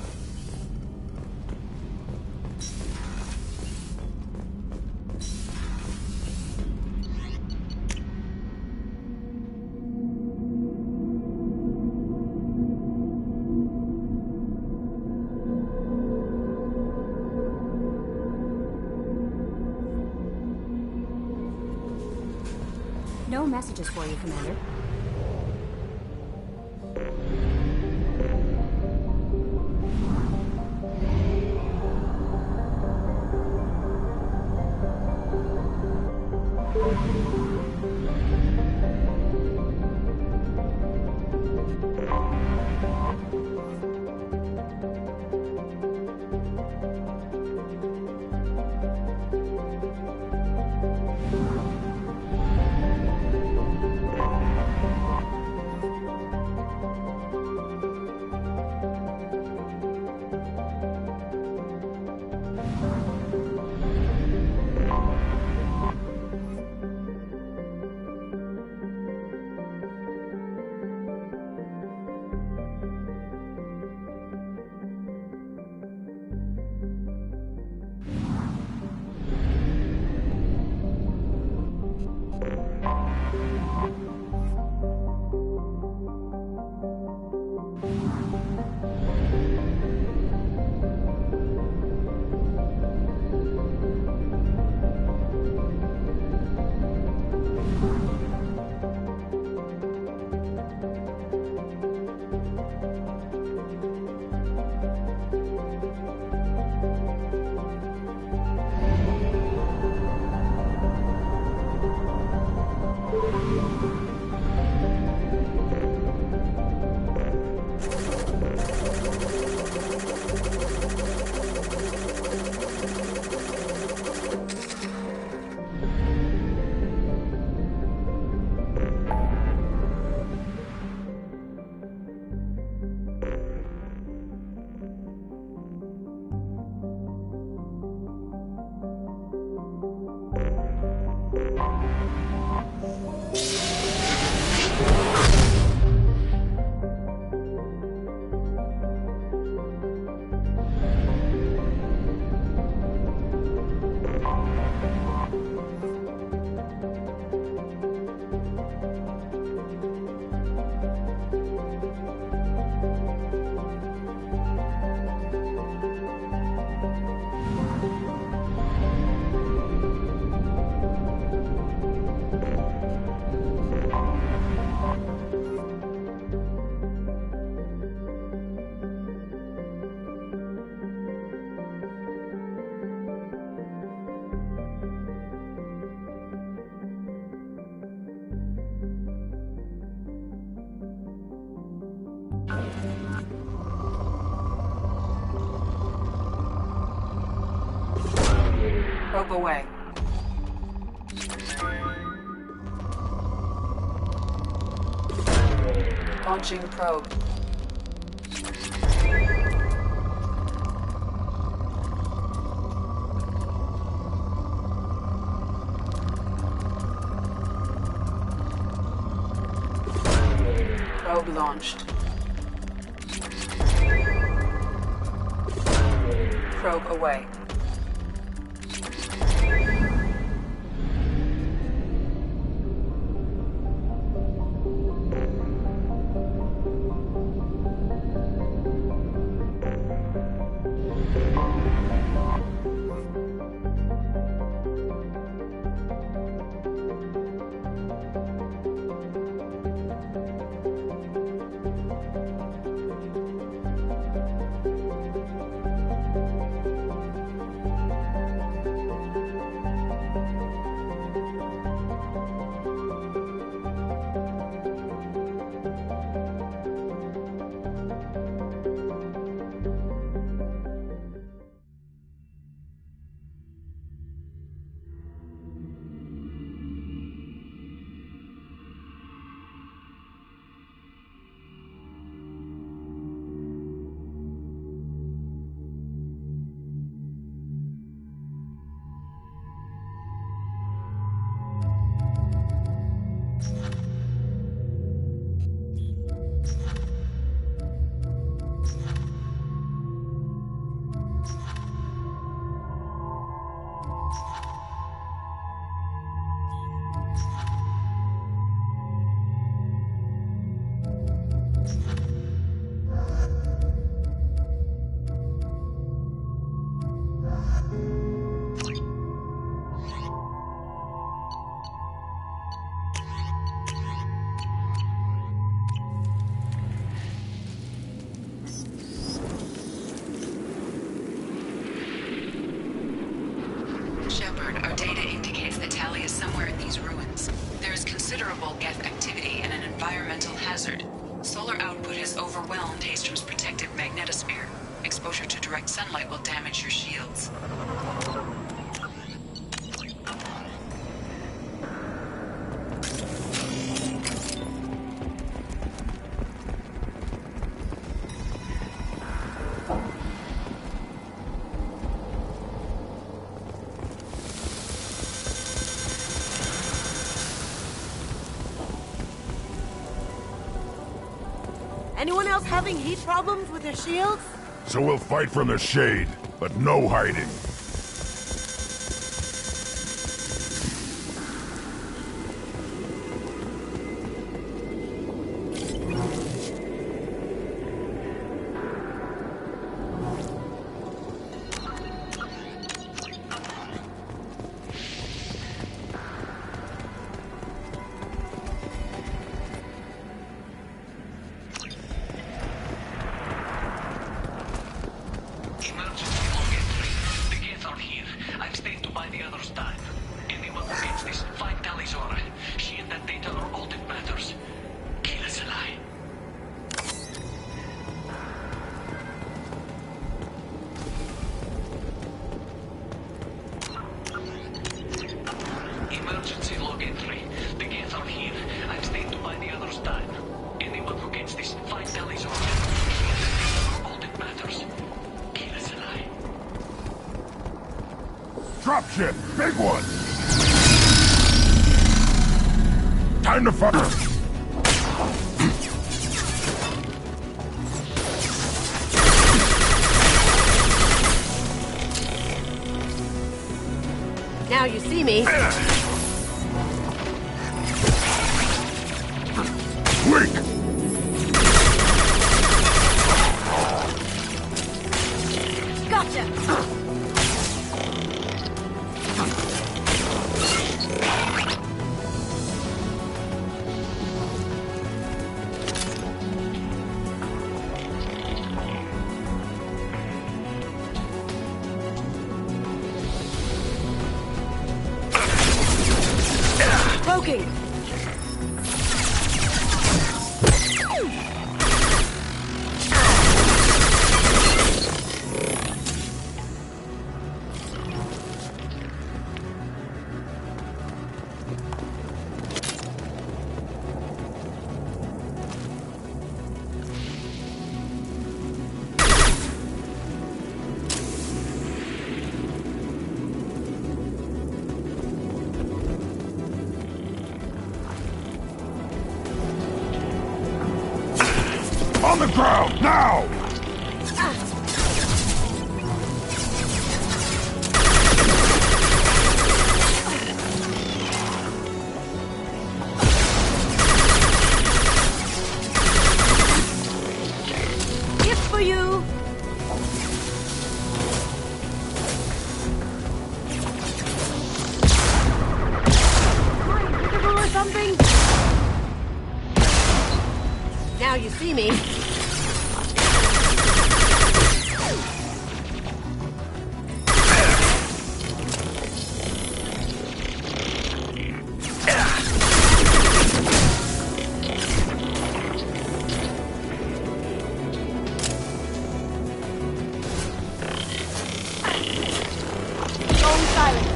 No messages for you, Commander. Probe away. Launching probe. Probe launched. Probe away. Our data indicates that Tali is somewhere in these ruins. There is considerable geth activity and an environmental hazard. Solar output has overwhelmed Haystrom's protective magnetosphere. Exposure to direct sunlight will damage your shields. Anyone else having heat problems with their shields? So we'll fight from the shade, but no hiding. Dropship! Big one! Time to fire! Now you see me. Weak! Gotcha! Poking! ground, now! Gift for you! Or something? Now you see me. Going silent.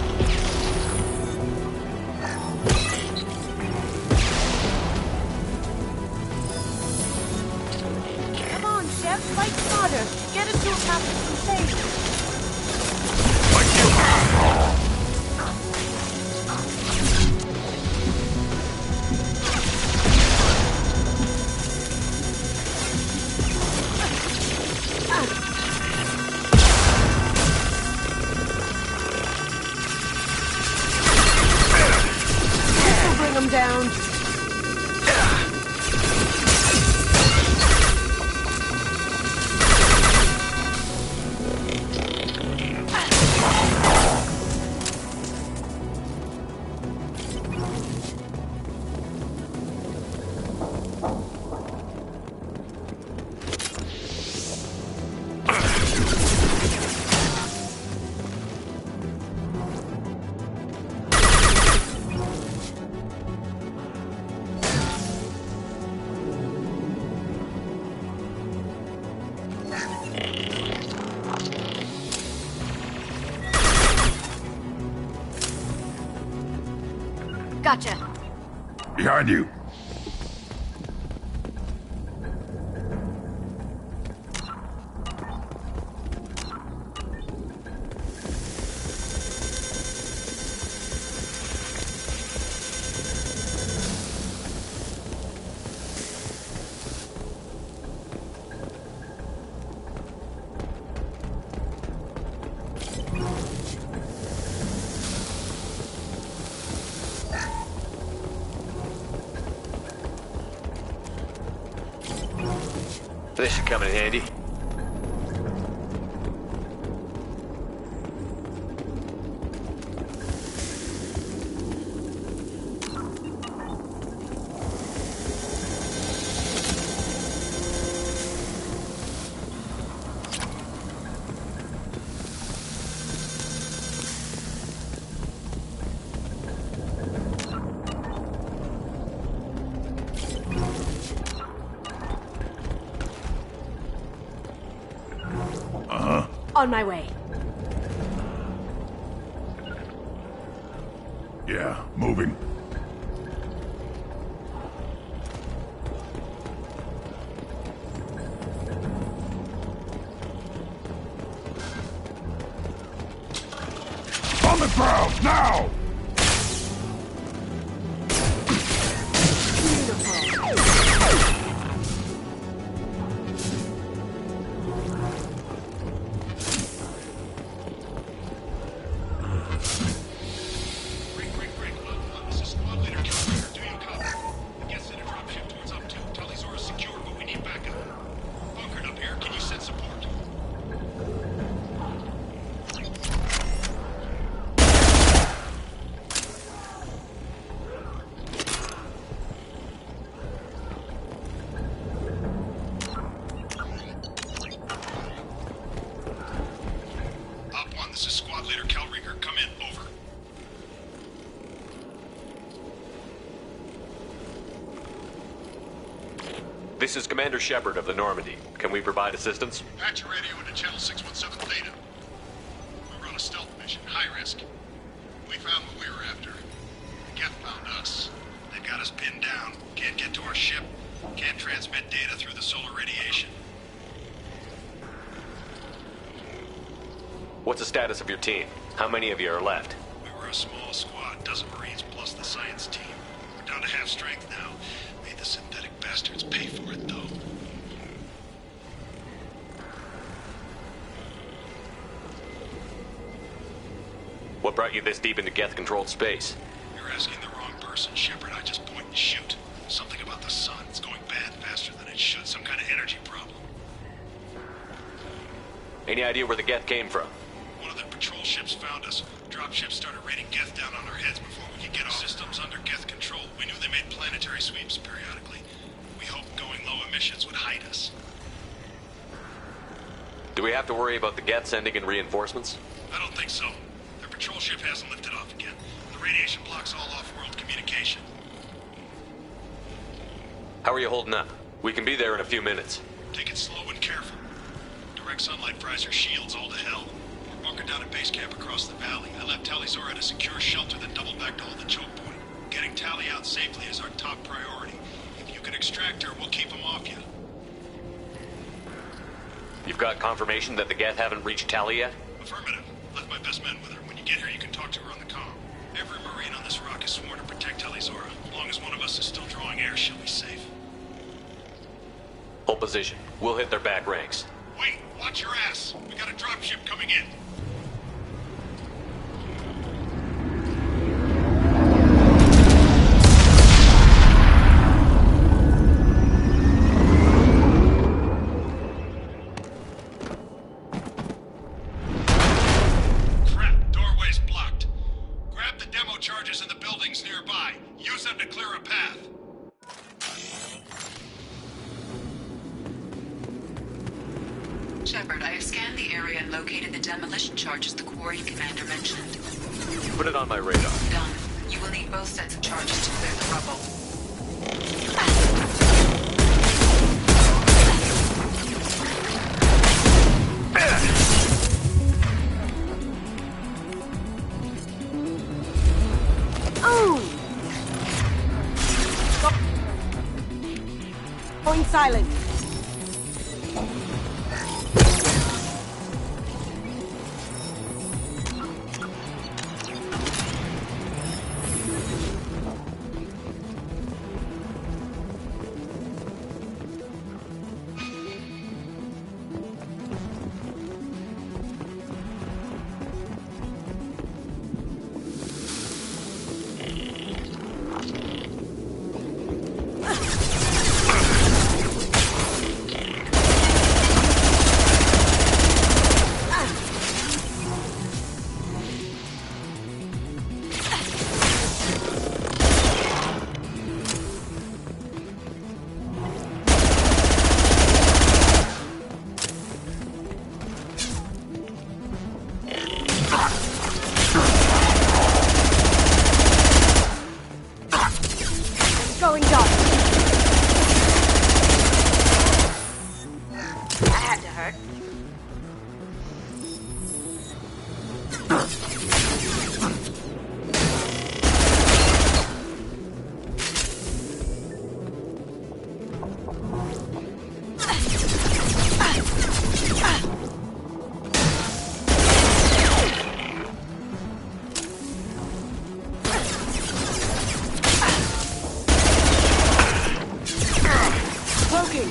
Come on, Chef, fight smarter. Get into a path of safe. This will bring them down. Gotcha. Behind you. This should come in handy. On my way. Yeah, moving. On the ground, now! This is Squad Leader Kelringer. Come in. Over. This is Commander Shepard of the Normandy. Can we provide assistance? Patch your radio into Channel 617 Theta. We run a stealth mission. High risk. We found what we were after. Geth found us. They've got us pinned down. Can't get to our ship. Can't transmit data through the solar radiation. What's the status of your team? How many of you are left? We were a small squad, dozen Marines plus the science team. We're down to half strength now. Made the synthetic bastards pay for it, though. What brought you this deep into Geth-controlled space? You're asking the wrong person, Shepard. I just point and shoot. Something about the sun. It's going bad faster than it should. Some kind of energy problem. Any idea where the Geth came from? One of the patrol ships found us. Dropships started raining Geth down on our heads before we could get our systems under Geth control. We knew they made planetary sweeps periodically. We hoped going low emissions would hide us. Do we have to worry about the Geth sending in reinforcements? I don't think so. Their patrol ship hasn't lifted off again. The radiation blocks all off-world communication. How are you holding up? We can be there in a few minutes. Take it slow and careful. Direct sunlight fries your shields all to hell. We're bunkered down at base camp across the valley. I left Tali'Zorah at a secure shelter that doubled back to hold the choke point. Getting Tali out safely is our top priority. If you can extract her, we'll keep them off you. You've got confirmation that the Geth haven't reached Tali yet? Affirmative. Left my best men with her. When you get here, you can talk to her on the comm. Every Marine on this rock is sworn to protect Tali'Zorah. As long as one of us is still drawing air, she'll be safe. Hold position. We'll hit their back ranks. Wait, watch your ass. We got a dropship coming in. Crap, doorway's blocked. Grab the demo charges in the buildings nearby. Use them to clear a path. Shepard, I have scanned the area and located the demolition charges the quarry commander mentioned. Put it on my radar. Done. You will need both sets of charges to clear the rubble. Going silent. Going dark. That had to hurt. Cloaking.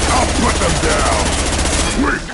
I'll put them down! Quick!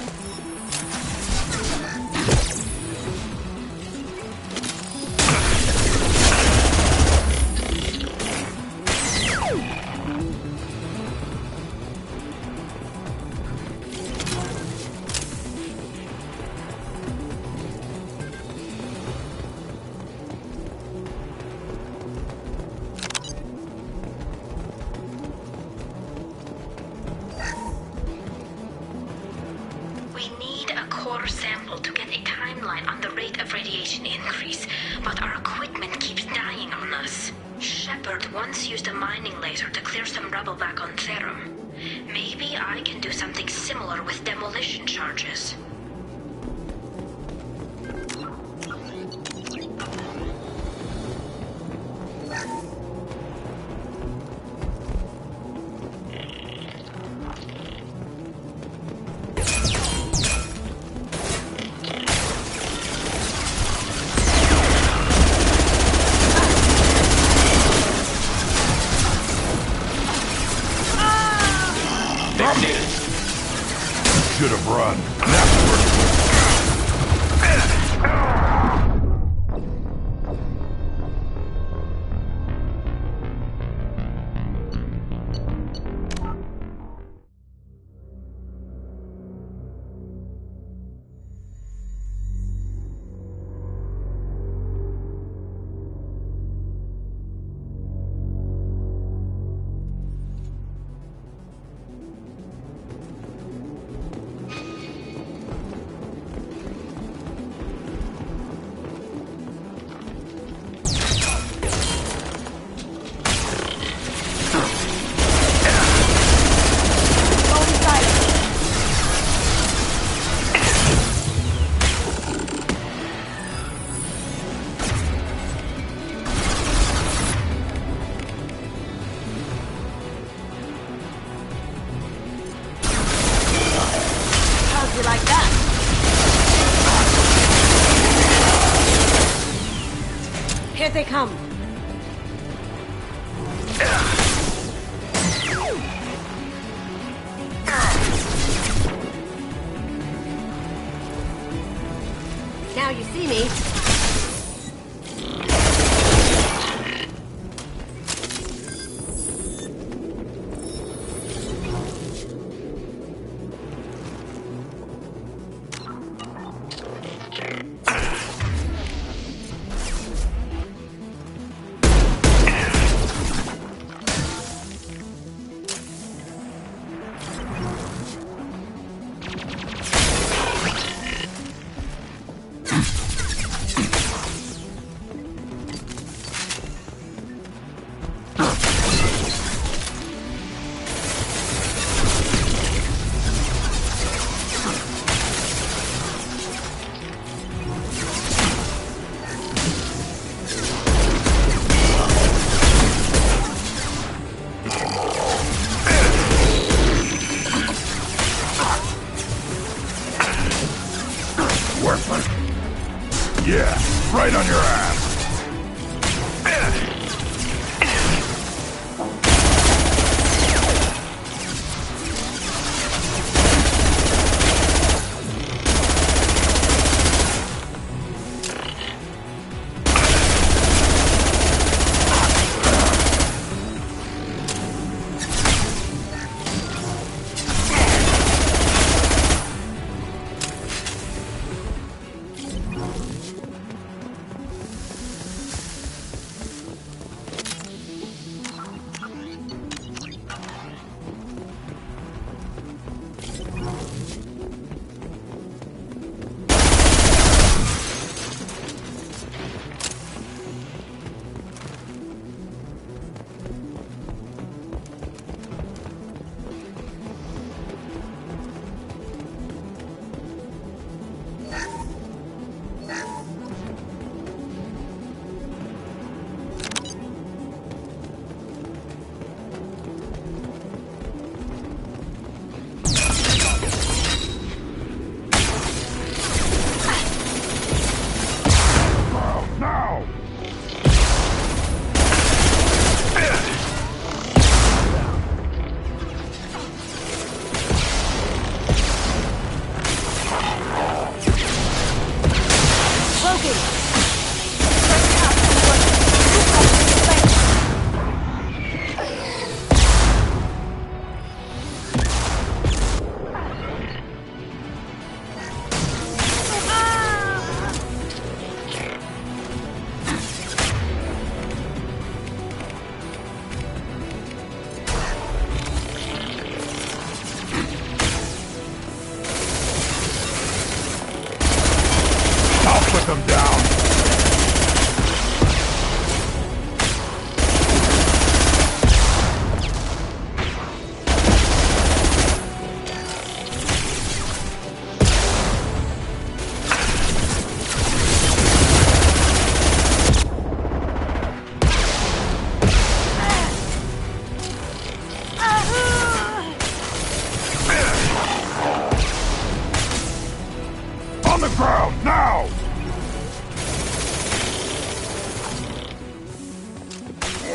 We need a core sample to get a timeline on the rate of radiation increase, but our equipment keeps dying on us. Shepard once used a mining laser to clear some rubble back on Therum. Maybe I can do something similar with demolition charges. should have run. That's Here they come. Now you see me. Yeah, right on your ass. Put them down. On the ground, now!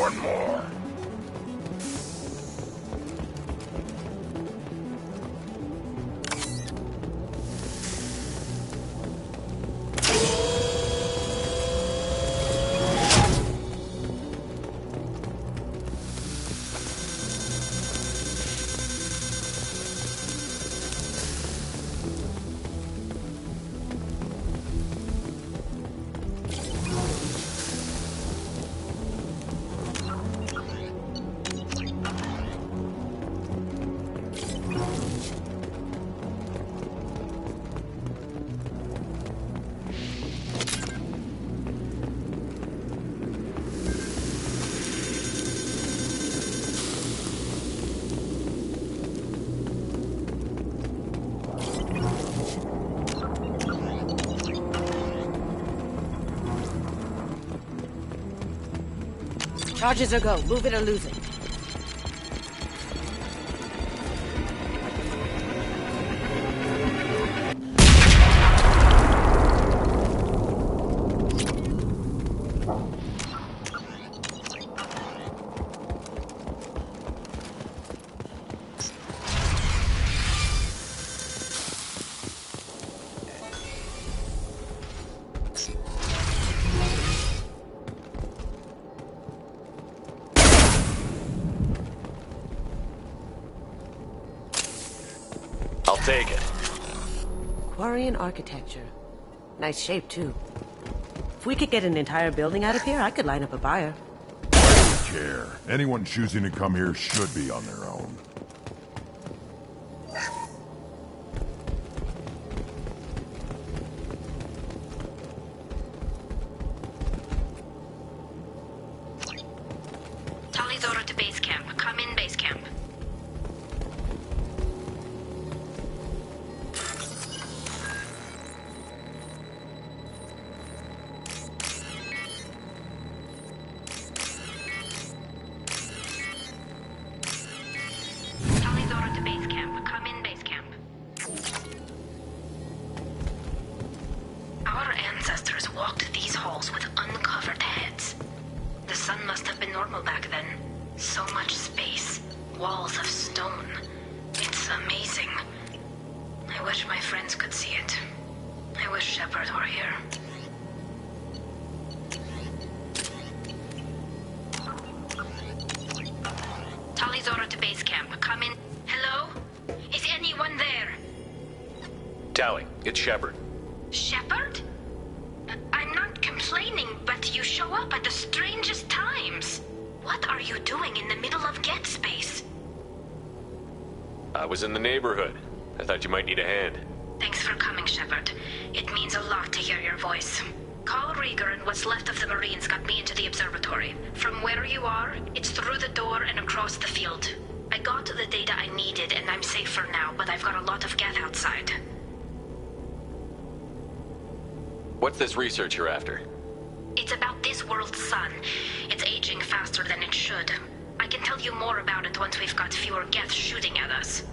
One more. Charges or go. Move it or lose it. I'll take it. Quarian architecture. Nice shape, too. If we could get an entire building out of here, I could line up a buyer. I don't care. Anyone choosing to come here should be on their own. Talizora to base camp. Come in, base camp. Talizora to base camp. Come in, base camp. Our ancestors walked these halls with uncovered heads. The sun must have been normal back then. So much space. Walls of stone. It's amazing. I wish my friends could see it. I wish Shepard were here. Talizora to base camp. Come in. Hello? Is anyone there? Tally, it's Shepard. Shepard? I'm not complaining, but you show up at the strangest times. What are you doing in the middle of Get Space? I was in the neighborhood. I thought you might need a hand. Thanks for coming, Shepard. It means a lot to hear your voice. Call Rieger and what's left of the Marines got me into the observatory. From where you are, it's through the door and across the field. I got the data I needed and I'm safe for now, but I've got a lot of Geth outside. What's this research you're after? It's about this world's sun. It's aging faster than it should. I can tell you more about it once we've got fewer Geth shooting at us.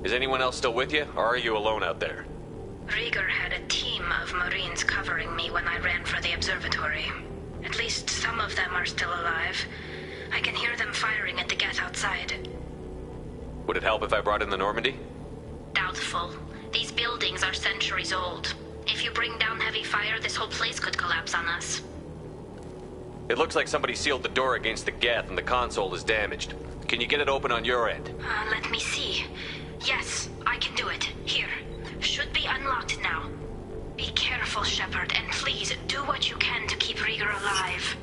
Is anyone else still with you, or are you alone out there? Rieger had a team of Marines covering me when I ran for the observatory. At least some of them are still alive. I can hear them firing at the Geth outside. Would it help if I brought in the Normandy? Doubtful. These buildings are centuries old. If you bring down heavy fire, this whole place could collapse on us. It looks like somebody sealed the door against the Geth and the console is damaged. Can you get it open on your end? Let me see. Yes, I can do it. Here. Should be unlocked now. Be careful, Shepard, and please do what you can to keep Rieger alive.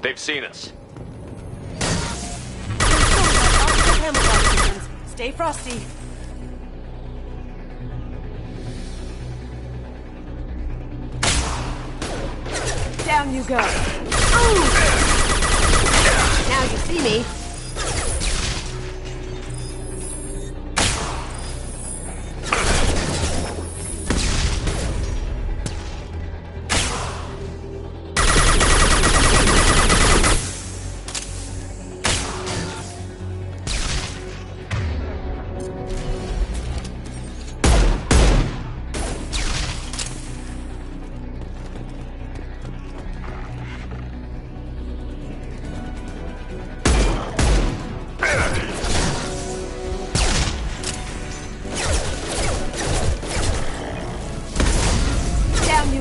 They've seen us. Stay frosty. Down you go. Ooh. Now you see me.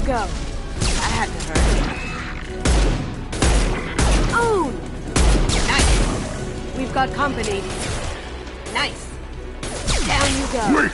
Go. That had to hurt. Ooh! Nice. We've got company. Nice. Down you go. Quick!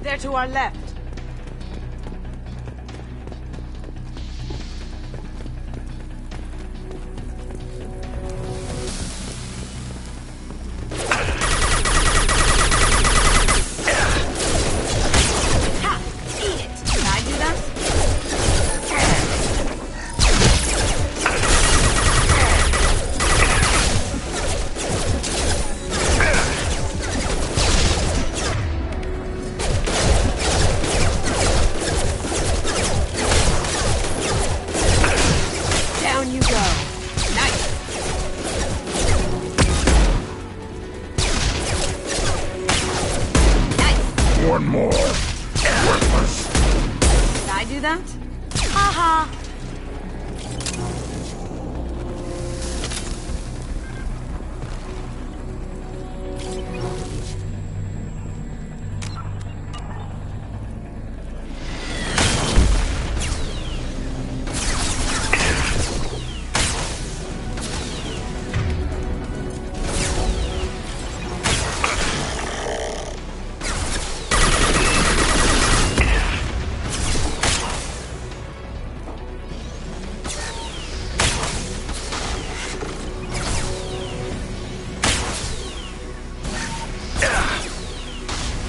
They're to our left. One more. Worthless. Did I do that? Ha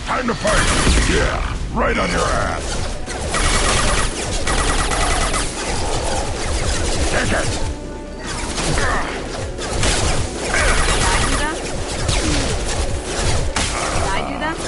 Time to fight! Yeah, right on your ass! Take it! Did I do that?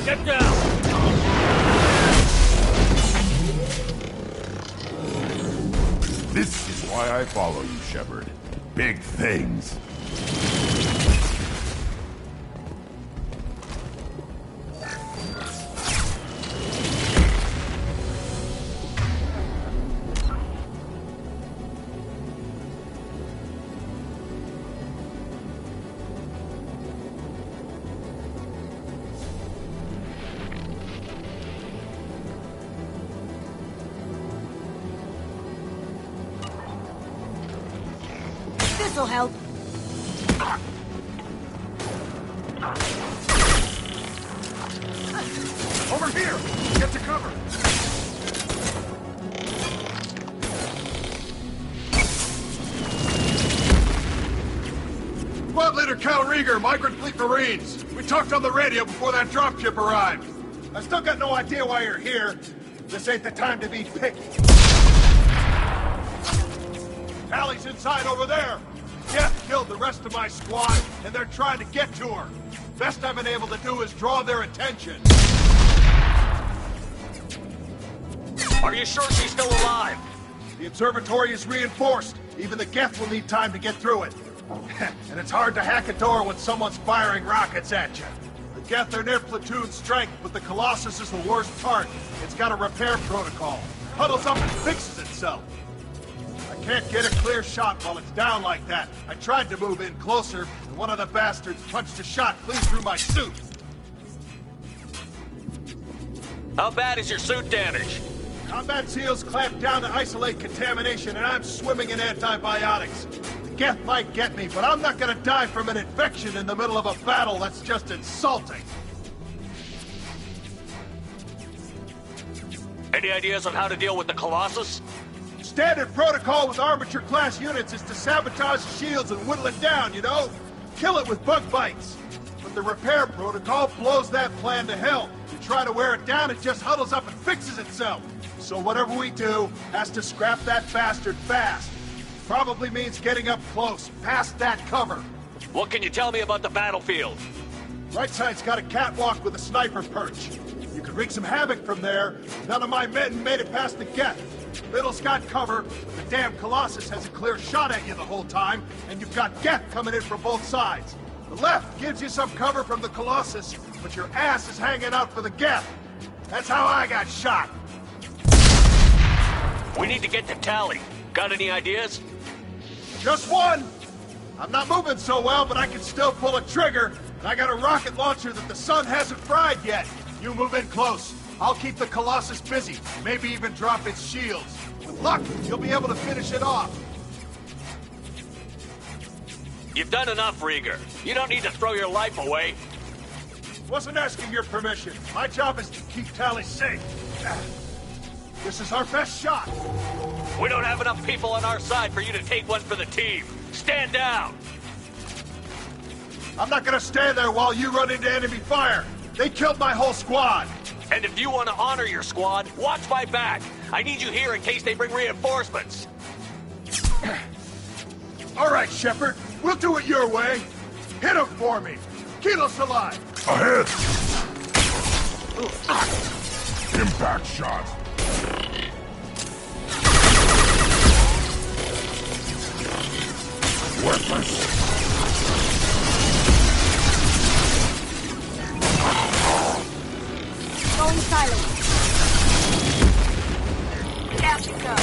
Get down! This is why I follow you, Shepard. Big things. This'll help. Over here! Get to cover! Squad Leader Cal Rieger, Migrant Fleet Marines. We talked on the radio before that dropship arrived. I still got no idea why you're here. This ain't the time to be picky. Tally's inside over there. Death killed the rest of my squad, and they're trying to get to her. Best I've been able to do is draw their attention. Are you sure she's still alive? The observatory is reinforced. Even the Geth will need time to get through it. And it's hard to hack a door when someone's firing rockets at you. The Geth are near platoon strength, but the Colossus is the worst part. It's got a repair protocol. Huddles up and fixes itself. I can't get a clear shot while it's down like that. I tried to move in closer, and one of the bastards punched a shot clean through my suit. How bad is your suit damaged? Combat SEALs clamped down to isolate contamination, and I'm swimming in antibiotics. The Geth might get me, but I'm not gonna die from an infection in the middle of a battle. That's just insulting. Any ideas on how to deal with the Colossus? Standard protocol with armature-class units is to sabotage the shields and whittle it down, you know? Kill it with bug bites. but the repair protocol blows that plan to hell. You try to wear it down, it just huddles up and fixes itself. So whatever we do has to scrap that bastard fast. Probably means getting up close, past that cover. What can you tell me about the battlefield? Right side's got a catwalk with a sniper perch. You could wreak some havoc from there. None of my men made it past the gate. Middle's got cover, but the damn Colossus has a clear shot at you the whole time, and you've got Geth coming in from both sides. The left gives you some cover from the Colossus, but your ass is hanging out for the Geth. That's how I got shot. We need to get to Tally. Got any ideas? Just one. I'm not moving so well, but I can still pull a trigger, and I got a rocket launcher that the sun hasn't fried yet. You move in close. I'll keep the Colossus busy, maybe even drop its shields. With luck, you'll be able to finish it off. You've done enough, Rieger. You don't need to throw your life away. Wasn't asking your permission. My job is to keep Tally safe. This is our best shot. We don't have enough people on our side for you to take one for the team. Stand down! I'm not gonna stand there while you run into enemy fire. They killed my whole squad. And if you want to honor your squad, watch my back. I need you here in case they bring reinforcements. All right, Shepard. We'll do it your way. Hit him for me. Kilos alive. Ahead! Impact shot. Worthless. Going silent. Down you go.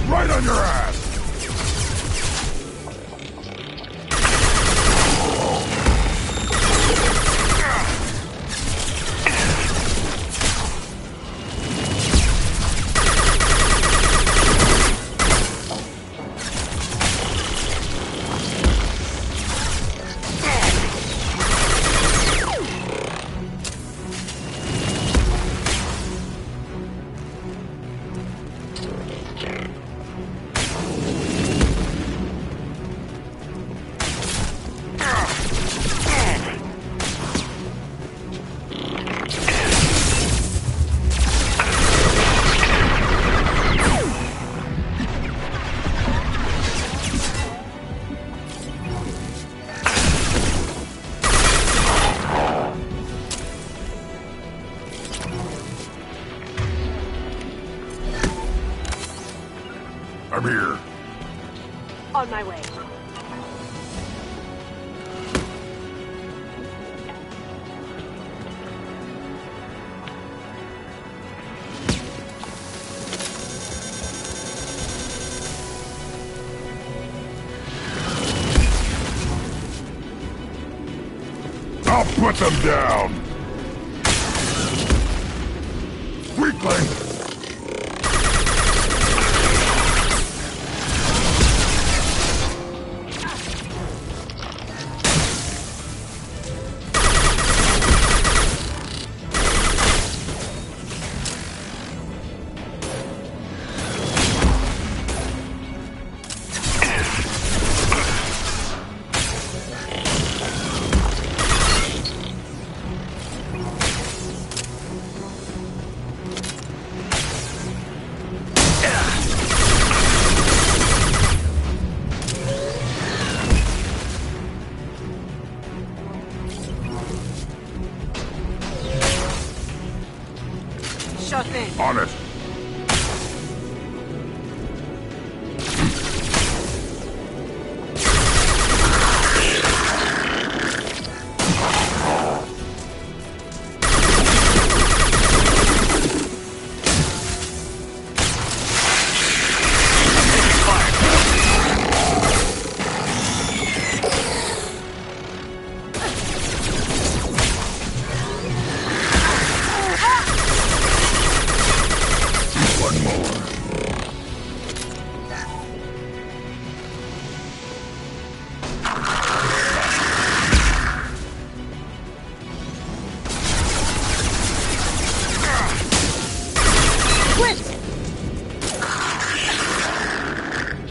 Right on your ass! I'm here. On my way. I'll put them down! Weakling! Sure thing. On it.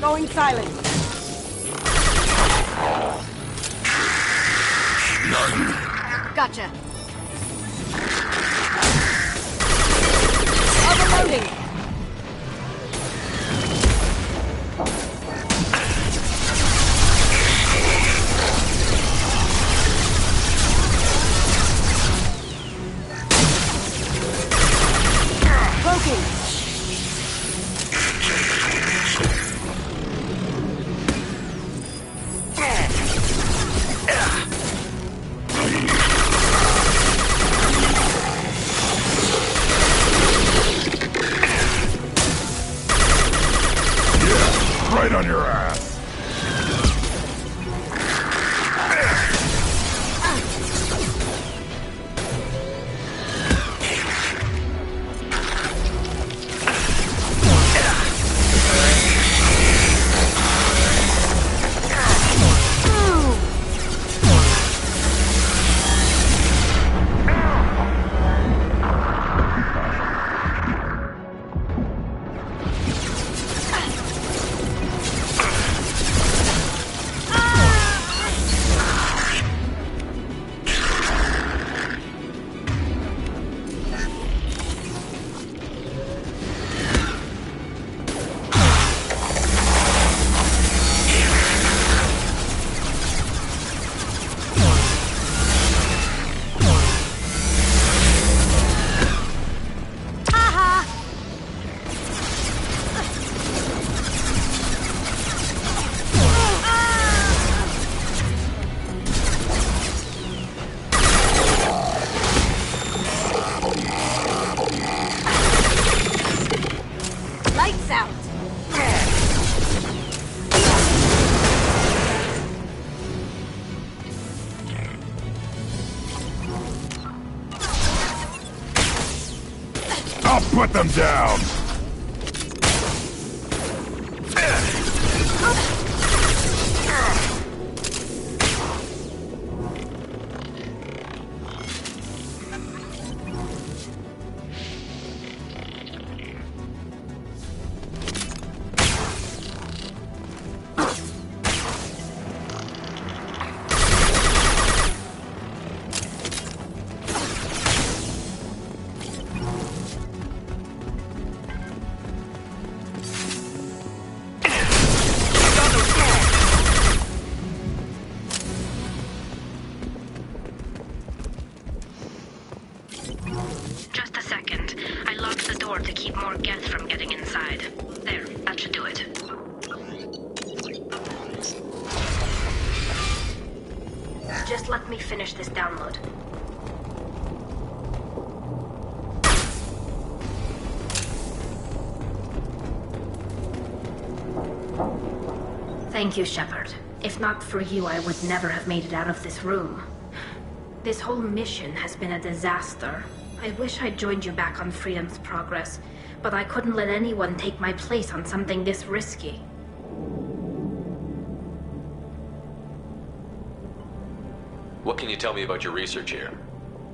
Going silent. Gotcha. Overloading. Broken. Right on your ass. Lights out. I'll put them down. Just a second. I locked the door to keep more Geth from getting inside. There, that should do it. Just let me finish this download. Thank you, Shepard. If not for you, I would never have made it out of this room. This whole mission has been a disaster. I wish I'd joined you back on Freedom's Progress, but I couldn't let anyone take my place on something this risky. What can you tell me about your research here?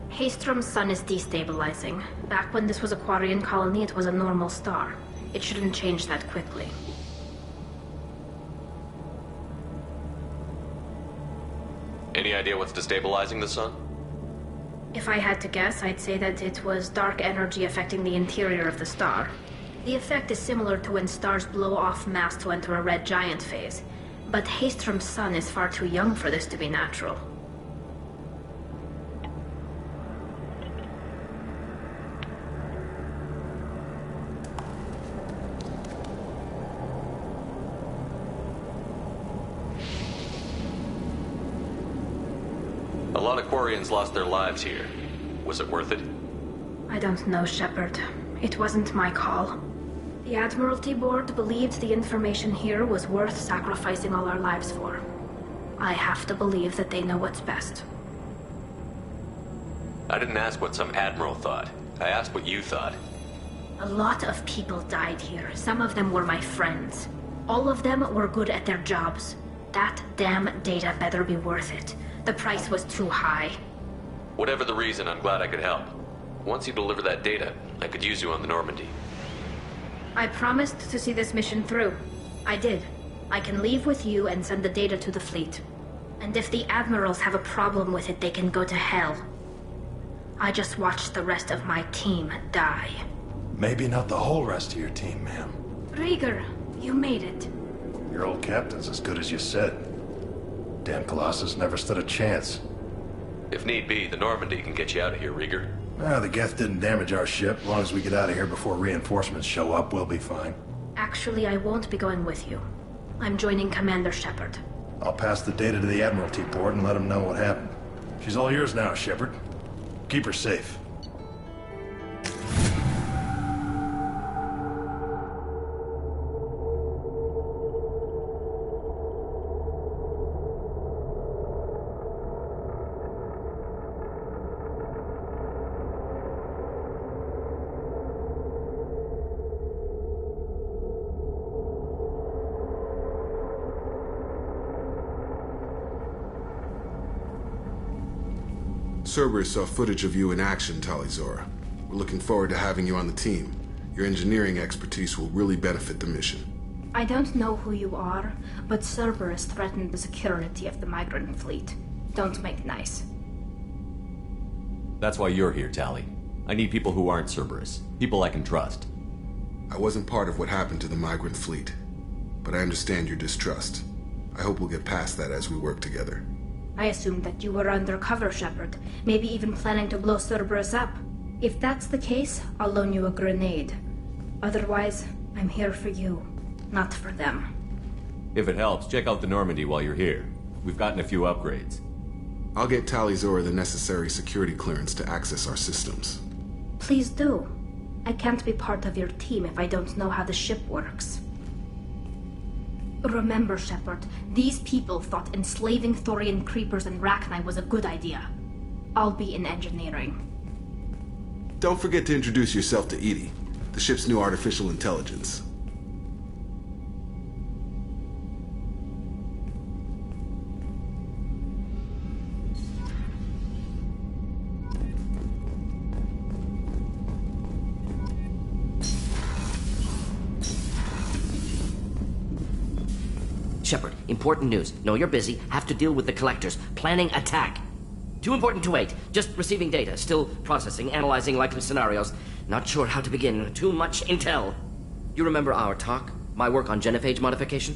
Haystrom's sun is destabilizing. Back when this was a Quarian colony, it was a normal star. It shouldn't change that quickly. Any idea what's destabilizing the sun? If I had to guess, I'd say that it was dark energy affecting the interior of the star. The effect is similar to when stars blow off mass to enter a red giant phase. But Haystrom's sun is far too young for this to be natural. Quarians lost their lives here. Was it worth it? I don't know, Shepard. It wasn't my call. The Admiralty Board believed the information here was worth sacrificing all our lives for. I have to believe that they know what's best. I didn't ask what some admiral thought. I asked what you thought. A lot of people died here. Some of them were my friends. All of them were good at their jobs. That damn data better be worth it. The price was too high. Whatever the reason, I'm glad I could help. Once you deliver that data, I could use you on the Normandy. I promised to see this mission through. I did. I can leave with you and send the data to the fleet. And if the admirals have a problem with it, they can go to hell. I just watched the rest of my team die. Maybe not the whole rest of your team, ma'am. Rieger, you made it. Your old captain's as good as you said. Damn Colossus never stood a chance. If need be, the Normandy can get you out of here, Rieger. The Geth didn't damage our ship. As long as we get out of here before reinforcements show up, we'll be fine. Actually, I won't be going with you. I'm joining Commander Shepard. I'll pass the data to the Admiralty Board and let them know what happened. She's all yours now, Shepard. Keep her safe. Cerberus saw footage of you in action, Talizora. We're looking forward to having you on the team. Your engineering expertise will really benefit the mission. I don't know who you are, but Cerberus threatened the security of the migrant fleet. Don't make nice. That's why you're here, Tali. I need people who aren't Cerberus. People I can trust. I wasn't part of what happened to the migrant fleet, but I understand your distrust. I hope we'll get past that as we work together. I assumed that you were undercover, Shepard. Maybe even planning to blow Cerberus up. If that's the case, I'll loan you a grenade. Otherwise, I'm here for you, not for them. If it helps, check out the Normandy while you're here. We've gotten a few upgrades. I'll get Talizora the necessary security clearance to access our systems. Please do. I can't be part of your team if I don't know how the ship works. Remember, Shepard, these people thought enslaving Thorian creepers and Rachni was a good idea. I'll be in engineering. Don't forget to introduce yourself to Edie, the ship's new artificial intelligence. Shepard, important news. Know you're busy. Have to deal with the collectors. Planning attack. Too important to wait. Just receiving data. Still processing, analyzing likely scenarios. Not sure how to begin. Too much intel. You remember our talk? My work on genophage modification?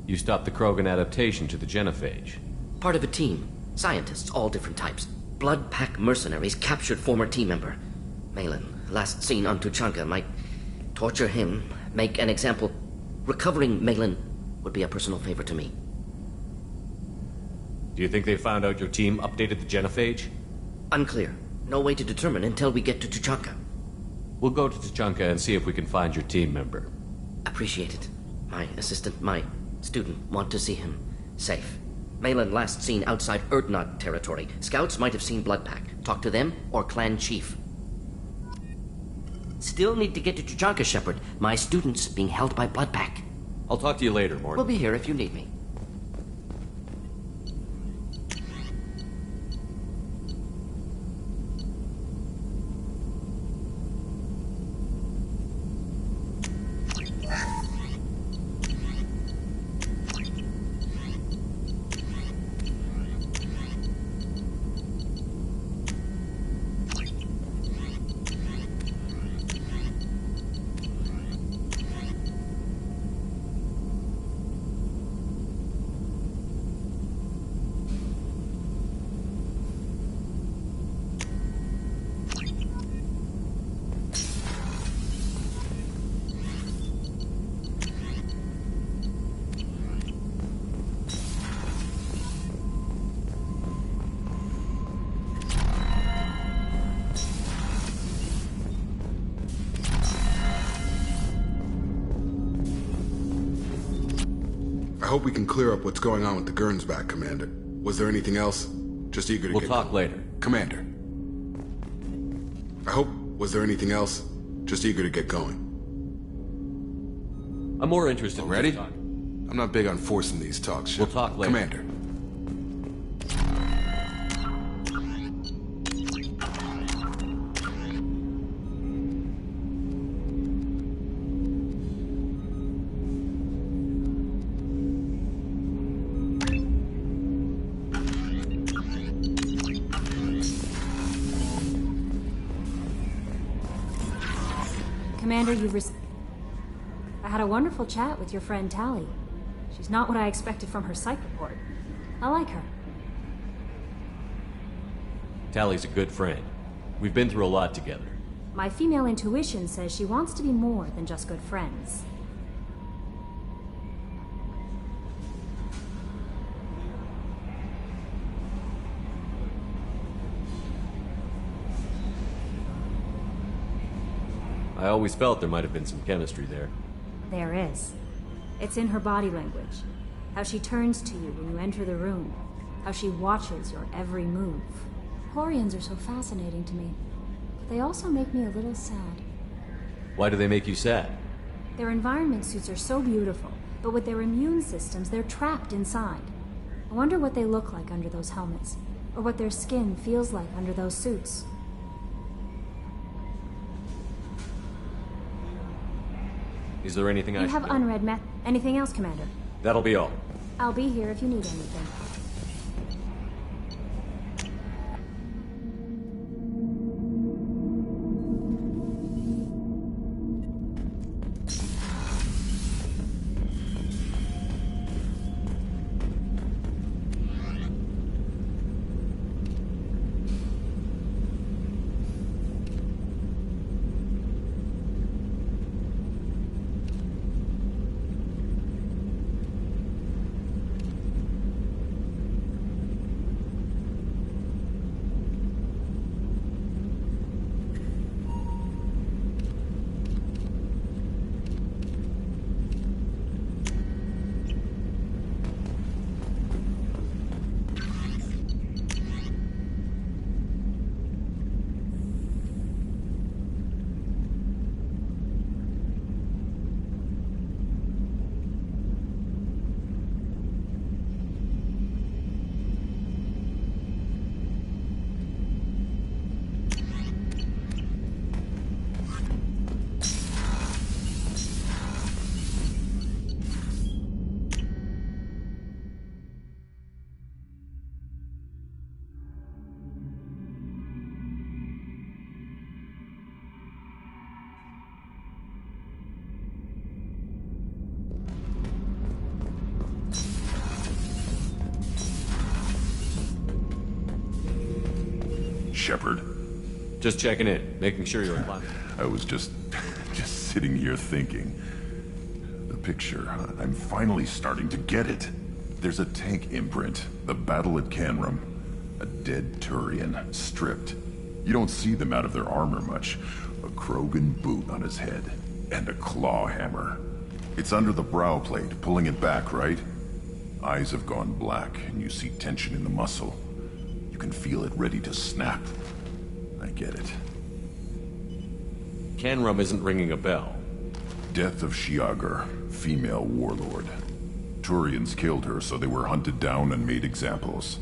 You stopped the Krogan adaptation to the genophage. Part of a team. Scientists, all different types. Blood Pack mercenaries captured former team member. Malin, last seen on Tuchanka, might torture him, make an example. Recovering Malin would be a personal favor to me. Do you think they found out your team updated the genophage? Unclear. No way to determine until we get to Tuchanka. We'll go to Tuchanka and see if we can find your team member. Appreciate it. My assistant, my student, want to see him safe. Malin last seen outside Erdnot territory. Scouts might have seen Bloodpack. Talk to them or clan chief. Still need to get to Tuchanka, Shepard. My student's being held by Bloodpack. I'll talk to you later, Morton. We'll be here if you need me. hope we can clear up what's going on with the Gernsback, Commander. Was there anything else? Just eager to We'll talk later. Commander. Was there anything else? Just eager to get going. I'm more interested Ready? in talking. I'm not big on forcing these talks, Shep. We'll talk later. Commander. Commander, I had a wonderful chat with your friend Tally. She's not what I expected from her psych report. I like her. Tally's a good friend. We've been through a lot together. My female intuition says she wants to be more than just good friends. I always felt there might have been some chemistry there. There is. It's in her body language. How she turns to you when you enter the room. How she watches your every move. Quarians are so fascinating to me, but they also make me a little sad. Why do they make you sad? Their environment suits are so beautiful, but with their immune systems, they're trapped inside. I wonder what they look like under those helmets, or what their skin feels like under those suits. Is there anything I You should have know? unread anything else, Commander? That'll be all. I'll be here if you need anything. Shepard? Just checking in, making sure you're alive. I was just sitting here thinking. The picture, I'm finally starting to get it. There's a tank imprint, the battle at Canrum. A dead Turian, stripped. You don't see them out of their armor much. A Krogan boot on his head, and a claw hammer. It's under the brow plate, pulling it back, right? Eyes have gone black, and you see tension in the muscle. You can feel it ready to snap. I get it. Canrum isn't ringing a bell. Death of Shiagar, female warlord. Turians killed her, so they were hunted down and made examples.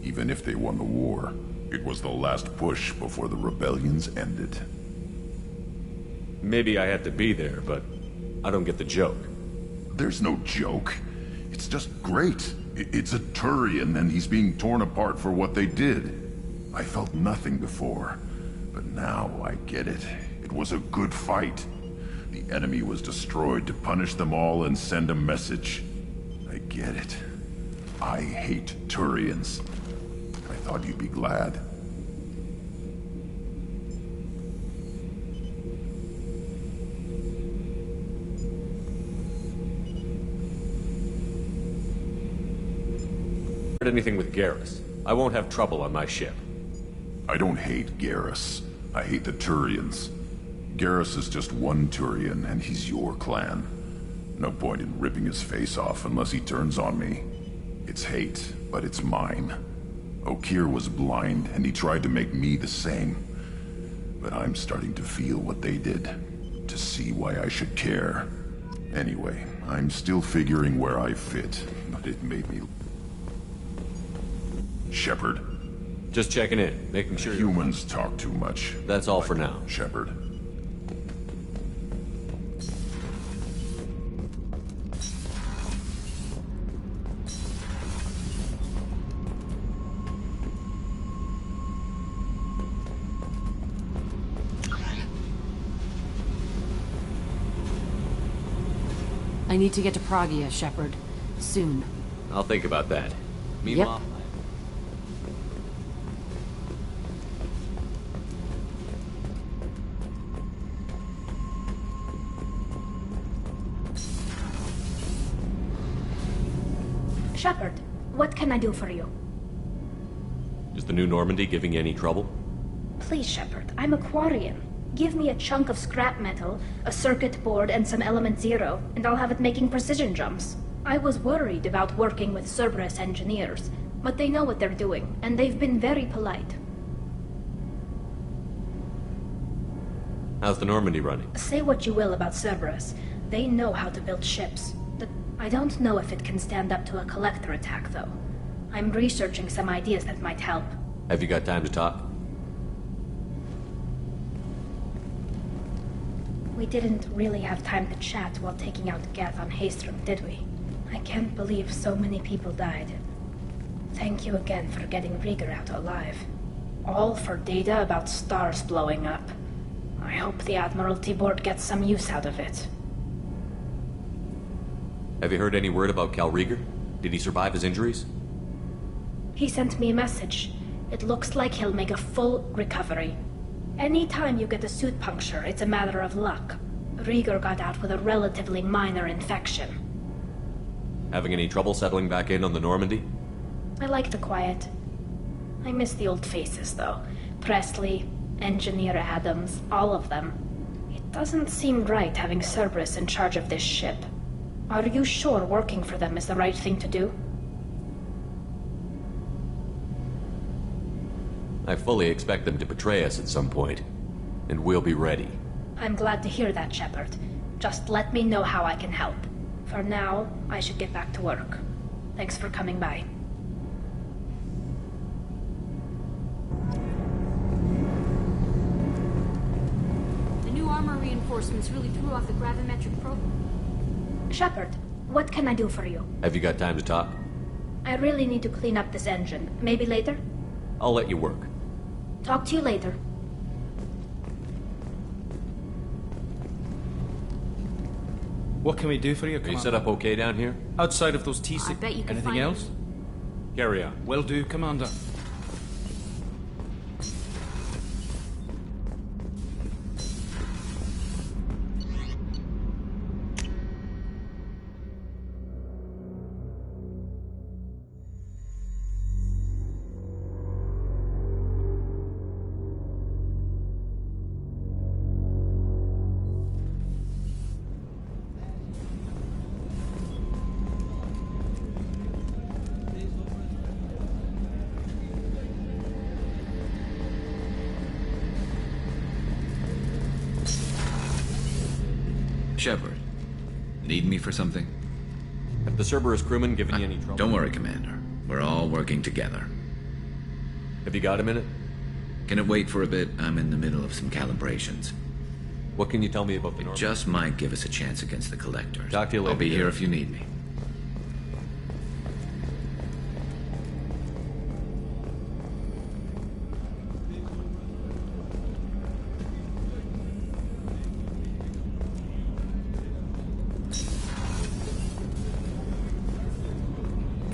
Even if they won the war, it was the last push before the rebellions ended. Maybe I had to be there, but I don't get the joke. There's no joke. It's just great. It's a Turian, and he's being torn apart for what they did. I felt nothing before, but now I get it. It was a good fight. The enemy was destroyed to punish them all and send a message. I get it. I hate Turians. I thought you'd be glad. Anything with Garrus. I won't have trouble on my ship. I don't hate Garrus. I hate the Turians. Garrus is just one Turian, and he's your clan. No point in ripping his face off unless he turns on me. It's hate, but it's mine. Okeer was blind, and he tried to make me the same. But I'm starting to feel what they did, to see why I should care. Anyway, I'm still figuring where I fit, but it made me... Shepard? Just checking in, making sure humans talk too much. That's all for now. Shepard. I need to get to Pragia, Shepard. Soon. I'll think about that. Meanwhile... Shepard, what can I do for you? Is the new Normandy giving you any trouble? Please, Shepard, I'm a Quarian. Give me a chunk of scrap metal, a circuit board, and some element zero, and I'll have it making precision jumps. I was worried about working with Cerberus engineers, but they know what they're doing, and they've been very polite. How's the Normandy running? Say what you will about Cerberus. They know how to build ships. I don't know if it can stand up to a collector attack, though. I'm researching some ideas that might help. Have you got time to talk? We didn't really have time to chat while taking out Geth on Haestrom, did we? I can't believe so many people died. Thank you again for getting Rieger out alive. All for data about stars blowing up. I hope the Admiralty Board gets some use out of it. Have you heard any word about Cal Rieger? Did he survive his injuries? He sent me a message. It looks like he'll make a full recovery. Anytime you get a suit puncture, it's a matter of luck. Rieger got out with a relatively minor infection. Having any trouble settling back in on the Normandy? I like the quiet. I miss the old faces, though. Presley, Engineer Adams, all of them. It doesn't seem right having Cerberus in charge of this ship. Are you sure working for them is the right thing to do? I fully expect them to betray us at some point, and we'll be ready. I'm glad to hear that, Shepard. Just let me know how I can help. For now, I should get back to work. Thanks for coming by. The new armor reinforcements really threw off the gravimetric probe. Shepard, what can I do for you? Have you got time to talk? I really need to clean up this engine. Maybe later? I'll let you work. Talk to you later. What can we do for you, Are Commander? you set up okay down here? Outside of those T6... I bet you can Anything find else? Carry on. Will do, Commander. Shepard, need me for something? Have the Cerberus crewmen given you any trouble? Don't worry, Commander. We're all working together. Have you got a minute? Can it wait for a bit? I'm in the middle of some calibrations. What can you tell me about the Normandy? Just might give us a chance against the Collectors. Talk to you later. I'll be here if you need me.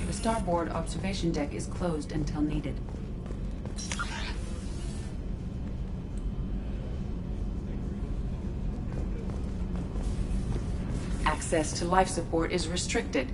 The starboard observation deck is closed until needed. Access to life support is restricted.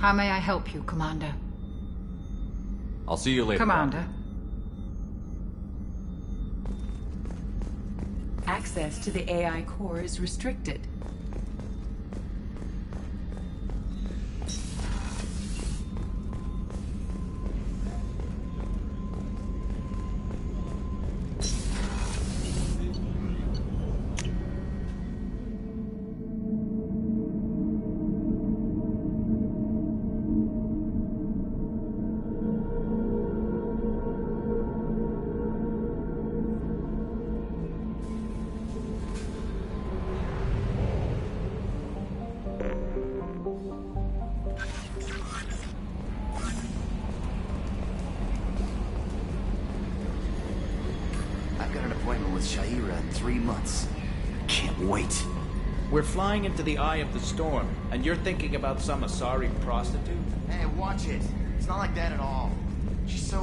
How may I help you, Commander? I'll see you later. Commander. Access to the AI core is restricted. Shaira in 3 months. Can't wait. We're flying into the eye of the storm, and you're thinking about some Asari prostitute? Hey, watch it. It's not like that at all. She's... You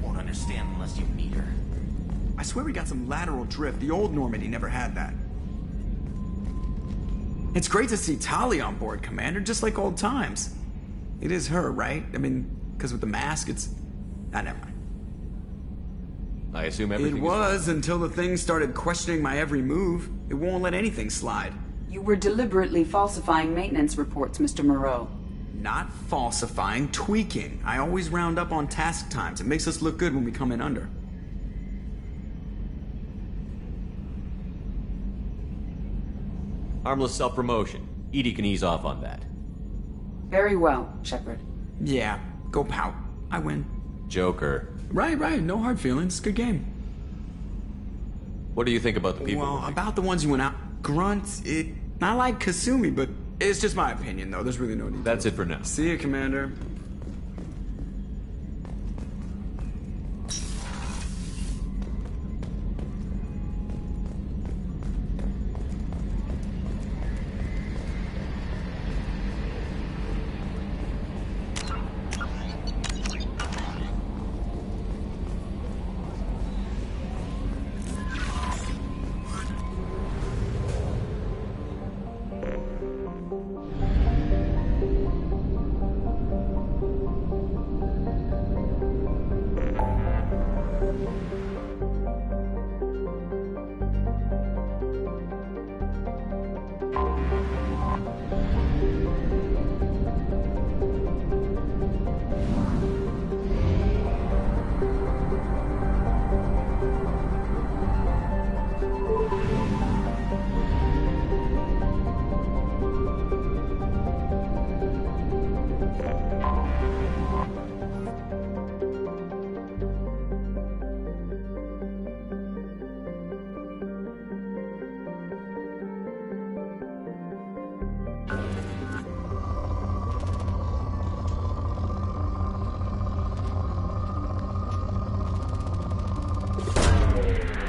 won't understand unless you meet her. I swear we got some lateral drift. The old Normandy never had that. It's great to see Tali on board, Commander, just like old times. It is her, right? I mean, because with the mask, it's... never mind. I assume everything It was until the thing started questioning my every move. It won't let anything slide. You were deliberately falsifying maintenance reports, Mr. Moreau. Not falsifying, tweaking. I always round up on task times. It makes us look good when we come in under. Harmless self-promotion. Edie can ease off on that. Very well, Shepard. Yeah, go pout. I win. Joker. Right. No hard feelings. Good game. What do you think about the people? Well, about the ones who went out. Grunt, not like Kasumi, but it's just my opinion, though. There's really no need. That's it for now. See you, Commander.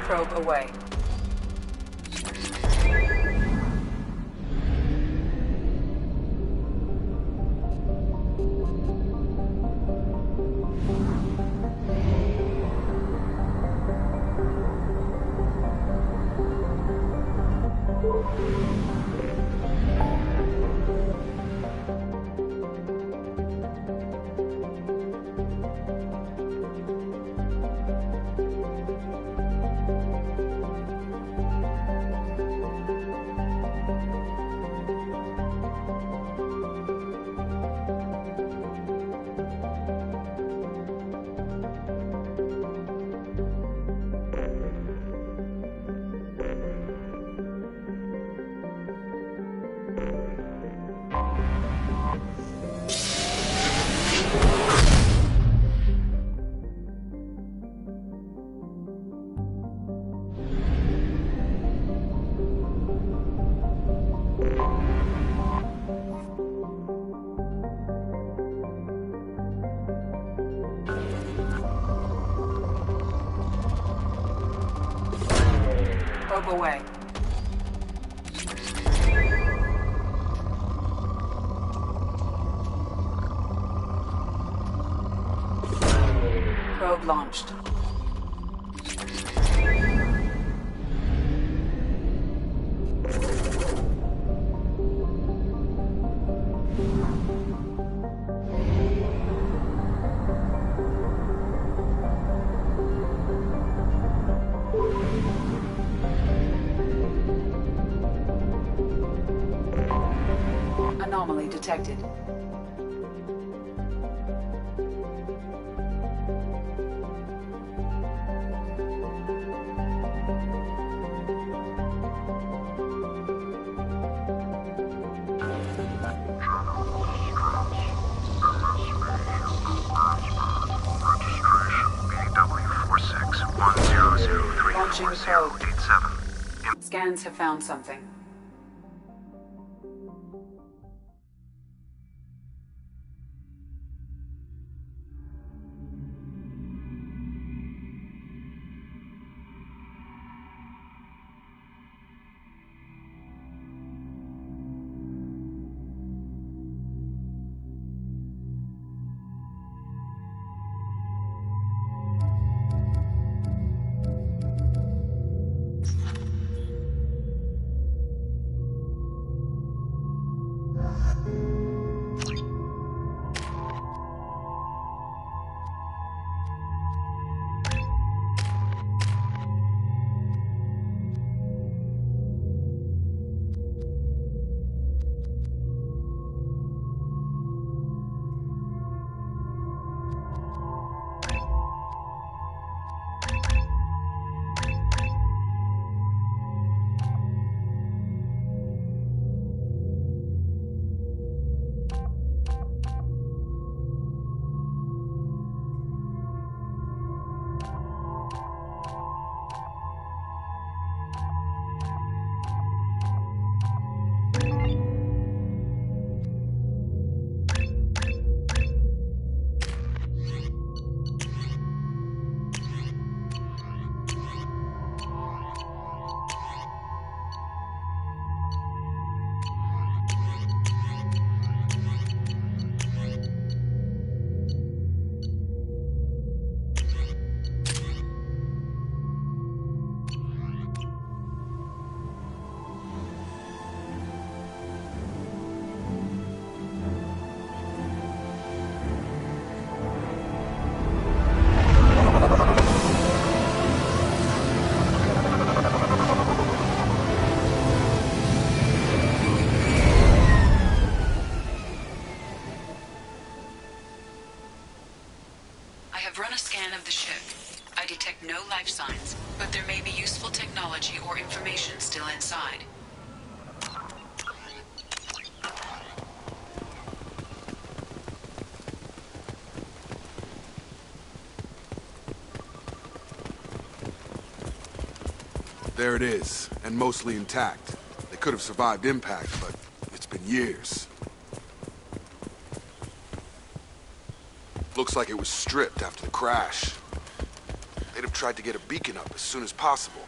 Probe away. Probe away. Probe launched. anomaly detected. Launching probe. Scans have found something. No life signs, but there may be useful technology or information still inside. There it is, and mostly intact. They could have survived impact, but it's been years. Looks like it was stripped after the crash. They'd have tried to get a beacon up as soon as possible.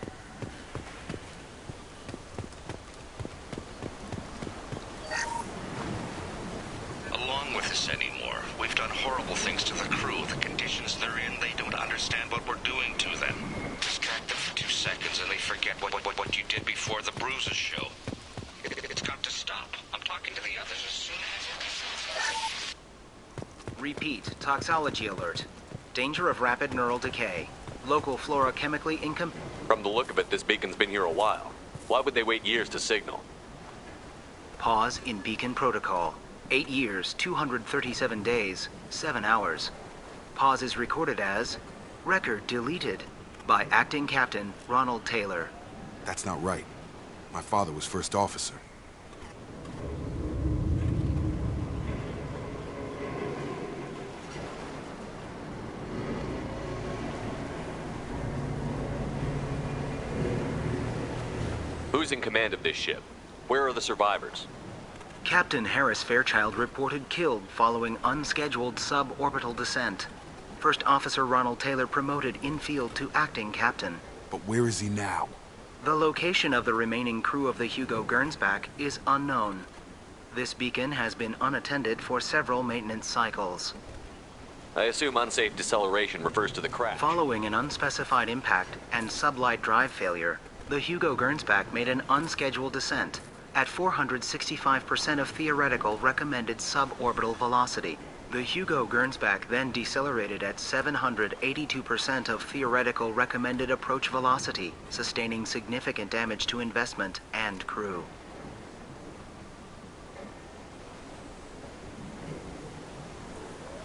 Along with this anymore. We've done horrible things to the crew. The conditions they're in, they don't understand what we're doing to them. Distract them for 2 seconds and they forget what you did before the bruises show. It's got to stop. I'm talking to the others as soon as... Repeat, toxology alert. Danger of rapid neural decay. Local flora chemically From the look of it, this beacon's been here a while. Why would they wait years to signal? Pause in beacon protocol. 8 years, 237 days, 7 hours. Pause is recorded as record deleted by Acting Captain Ronald Taylor. That's not right. My father was first officer. Who's in command of this ship? Where are the survivors? Captain Harris Fairchild reported killed following unscheduled suborbital descent. First Officer Ronald Taylor promoted in-field to acting captain. But where is he now? The location of the remaining crew of the Hugo Gernsback is unknown. This beacon has been unattended for several maintenance cycles. I assume unsafe deceleration refers to the crash. Following an unspecified impact and sublight drive failure, the Hugo Gernsback made an unscheduled descent at 465% of theoretical recommended suborbital velocity. The Hugo Gernsback then decelerated at 782% of theoretical recommended approach velocity, sustaining significant damage to investment and crew.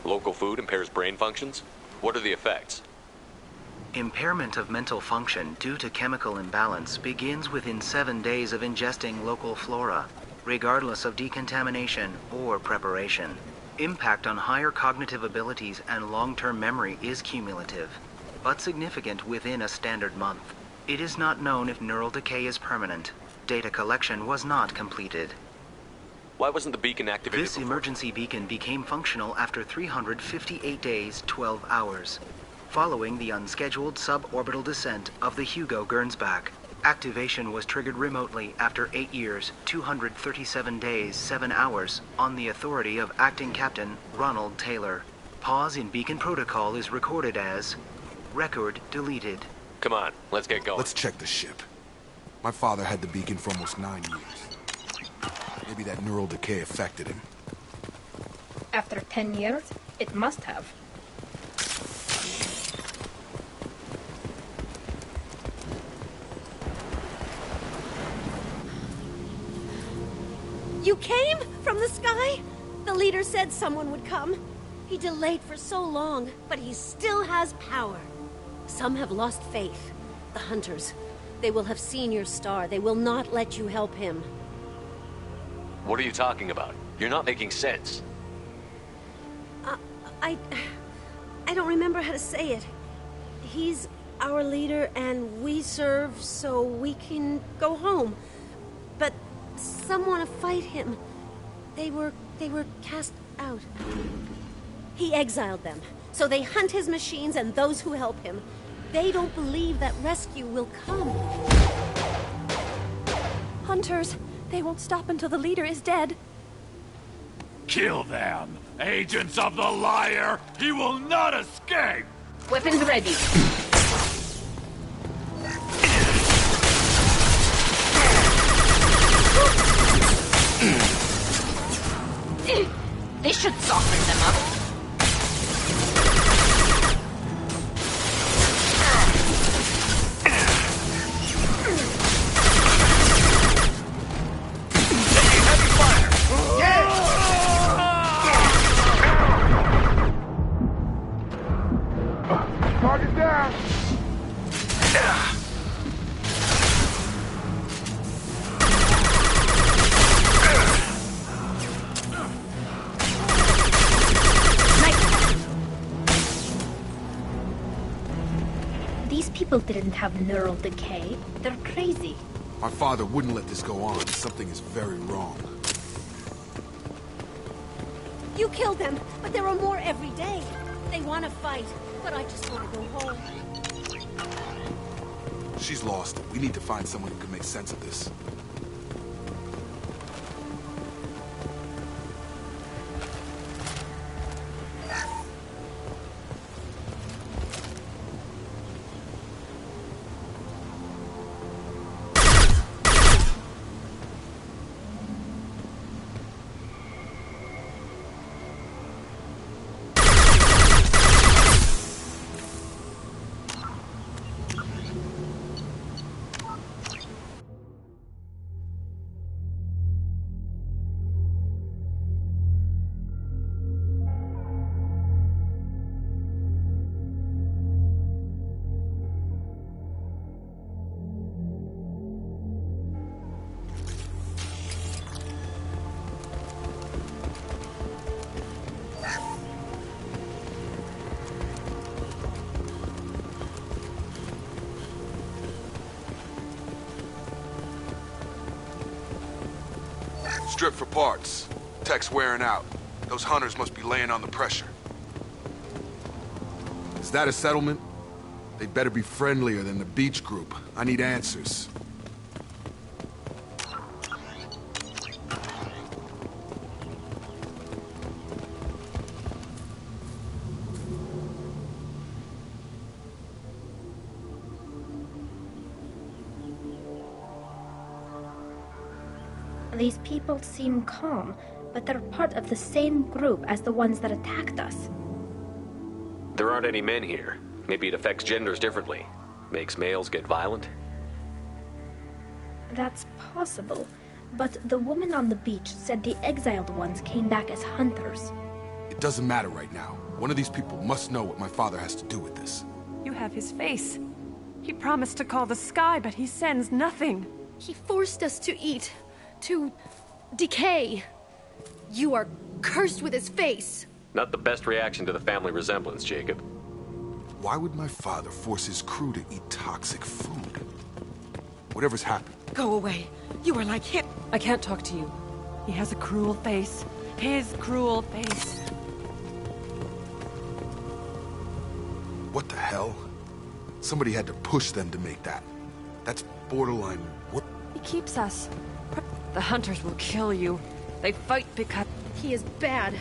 Local food impairs brain functions? What are the effects? Impairment of mental function due to chemical imbalance begins within 7 days of ingesting local flora, regardless of decontamination or preparation. Impact on higher cognitive abilities and long-term memory is cumulative, but significant within a standard month. It is not known if neural decay is permanent. Data collection was not completed. Why wasn't the beacon activated This before? emergency beacon became functional after 358 days, 12 hours, following the unscheduled suborbital descent of the Hugo Gernsback. Activation was triggered remotely after 8 years, 237 days, 7 hours, on the authority of Acting Captain Ronald Taylor. Pause in beacon protocol is recorded as record deleted. Come on, let's get going. Let's check the ship. My father had the beacon for almost 9 years. Maybe that neural decay affected him. After 10 years, it must have. You came? From the sky? The leader said someone would come. He delayed for so long, but he still has power. Some have lost faith. The hunters. They will have seen your star. They will not let you help him. What are you talking about? You're not making sense. I don't remember how to say it. He's our leader and we serve so we can go home. But some want to fight him. They were cast out. He exiled them, so they hunt his machines and those who help him. They don't believe that rescue will come. Hunters, they won't stop until the leader is dead. Kill them! Agents of the liar! He will not escape! Weapons ready. This should soften them up. Target down! These people didn't have neural decay. They're crazy. My father wouldn't let this go on. Something is very wrong. You killed them, but there are more every day. They want to fight, but I just want to go home. She's lost. We need to find someone who can make sense of this. Strip for parts. Tech's wearing out. Those hunters must be laying on the pressure. Is that a settlement? They'd better be friendlier than the beach group. I need answers. These people seem calm, but they're part of the same group as the ones that attacked us. There aren't any men here. Maybe it affects genders differently. Makes males get violent? That's possible, but the woman on the beach said the exiled ones came back as hunters. It doesn't matter right now. One of these people must know what my father has to do with this. You have his face. He promised to call the sky, but he sends nothing. He forced us to eat, to decay. You are cursed with his face. Not the best reaction to the family resemblance, Jacob. Why would my father force his crew to eat toxic food? Whatever's happened. Go away. You are like him. I can't talk to you. He has a cruel face. His cruel face. What the hell? Somebody had to push them to make that. That's borderline. What? He keeps us. The hunters will kill you. They fight because... He is bad.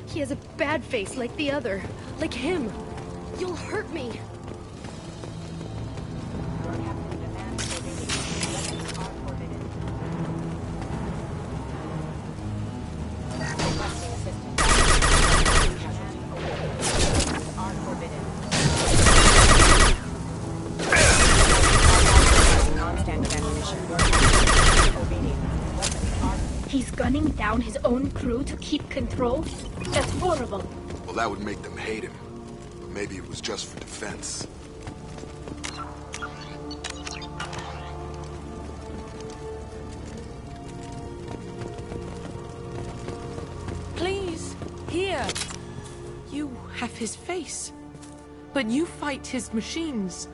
He has a bad face like the other. Like him. You'll hurt me. He's gunning down his own crew to keep control? That's horrible. Well, that would make them hate him. But maybe it was just for defense. Please, here. You have his face. But you fight his machines.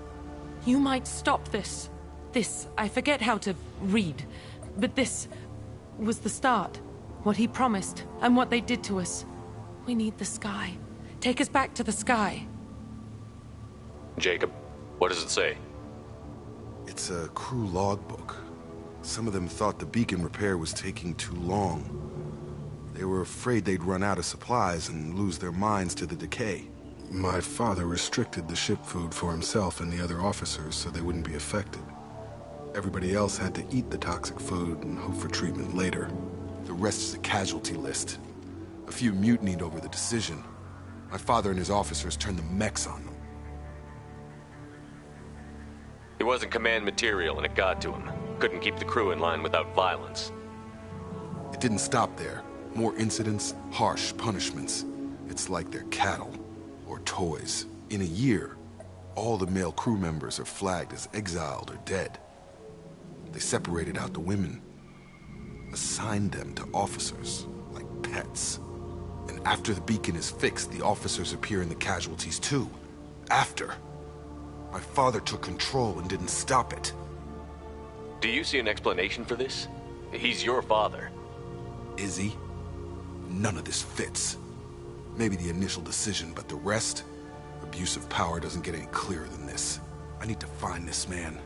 You might stop this. This, I forget how to read. But this was the start. What he promised, and what they did to us. We need the sky. Take us back to the sky. Jacob, what does it say? It's a crew logbook. Some of them thought the beacon repair was taking too long. They were afraid they'd run out of supplies and lose their minds to the decay. My father restricted the ship food for himself and the other officers so they wouldn't be affected. Everybody else had to eat the toxic food and hope for treatment later. The rest is a casualty list. A few mutinied over the decision. My father and his officers turned the mechs on them. He wasn't command material and it got to him. Couldn't keep the crew in line without violence. It didn't stop there. More incidents, harsh punishments. It's like they're cattle or toys. In a year, all the male crew members are flagged as exiled or dead. They separated out the women, assigned them to officers, like pets. And after the beacon is fixed, the officers appear in the casualties too. After. My father took control and didn't stop it. Do you see an explanation for this? He's your father. Is he? None of this fits. Maybe the initial decision, but the rest? Abuse of power doesn't get any clearer than this. I need to find this man.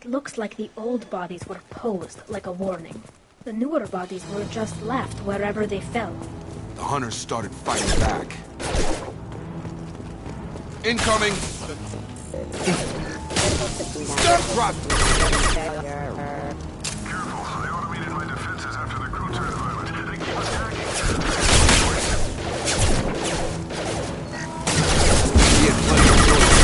Looks like the old bodies were posed like a warning. The newer bodies were just left wherever they fell. The hunters started fighting back. Incoming! Stop! Drop! Careful, I automated my defenses after the crew turned violent. They keep attacking. He had plenty of choices.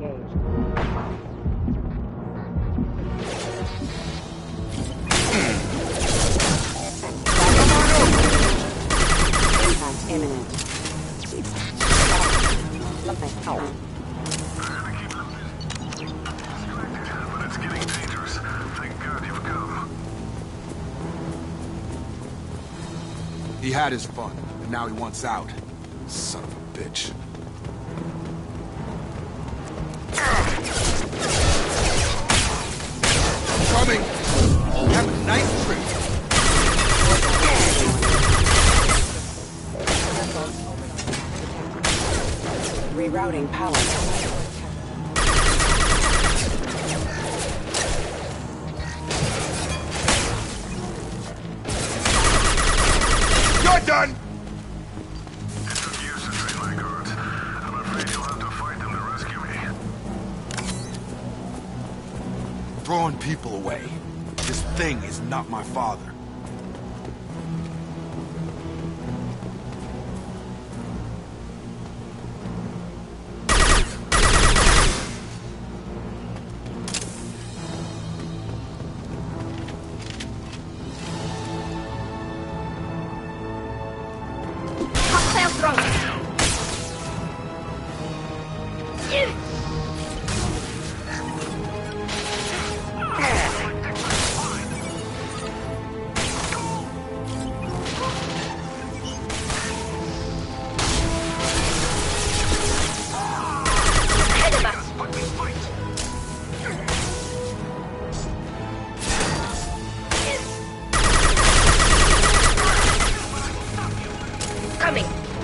engaged. Impact imminent. Something help. But it's getting dangerous. Thank God you've come. He had his fun, and now he wants out. Son of a bitch. Coming! Have a nice trip. Rerouting power. You're done! It took years to train my guards. I'm afraid you'll have to fight them to rescue me. Throwing people away. This thing is not my father.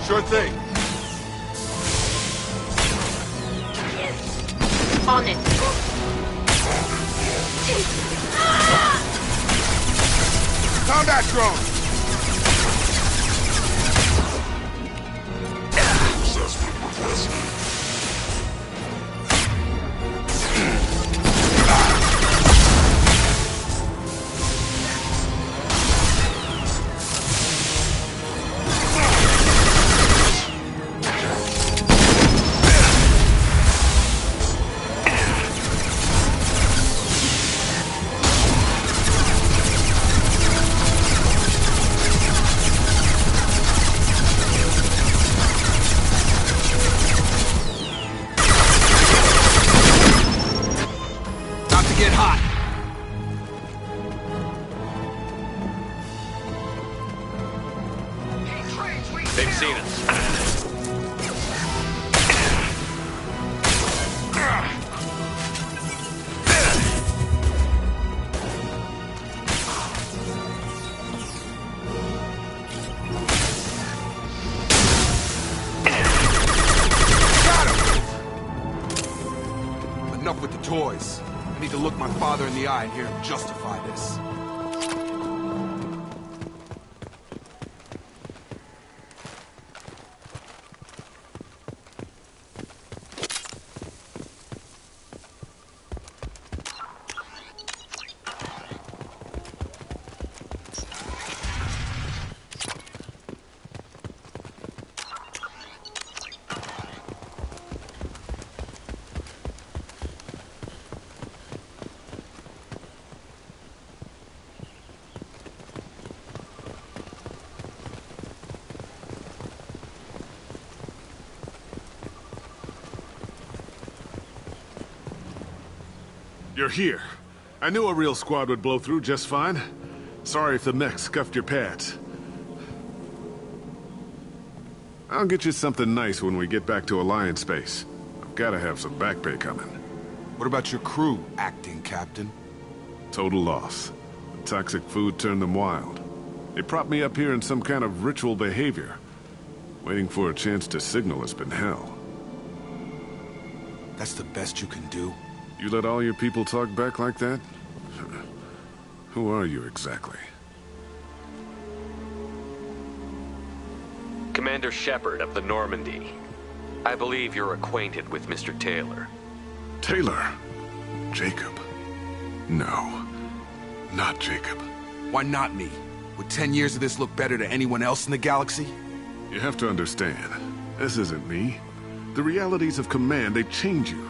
Sure thing. On it. Combat drone! Get hot. They've seen us. Got him. Enough with the toys. I need to look my father in the eye and hear him justify this. You're here. I knew a real squad would blow through just fine. Sorry if the mech scuffed your pads. I'll get you something nice when we get back to Alliance space. I've gotta have some back pay coming. What about your crew, acting captain? Total loss. The toxic food turned them wild. They propped me up here in some kind of ritual behavior. Waiting for a chance to signal has been hell. That's the best you can do? You let all your people talk back like that? Who are you exactly? Commander Shepard of the Normandy. I believe you're acquainted with Mr. Taylor. Taylor? Jacob? No, not Jacob. Why not me? Would 10 years of this look better to anyone else in the galaxy? You have to understand, this isn't me. The realities of command, they change you.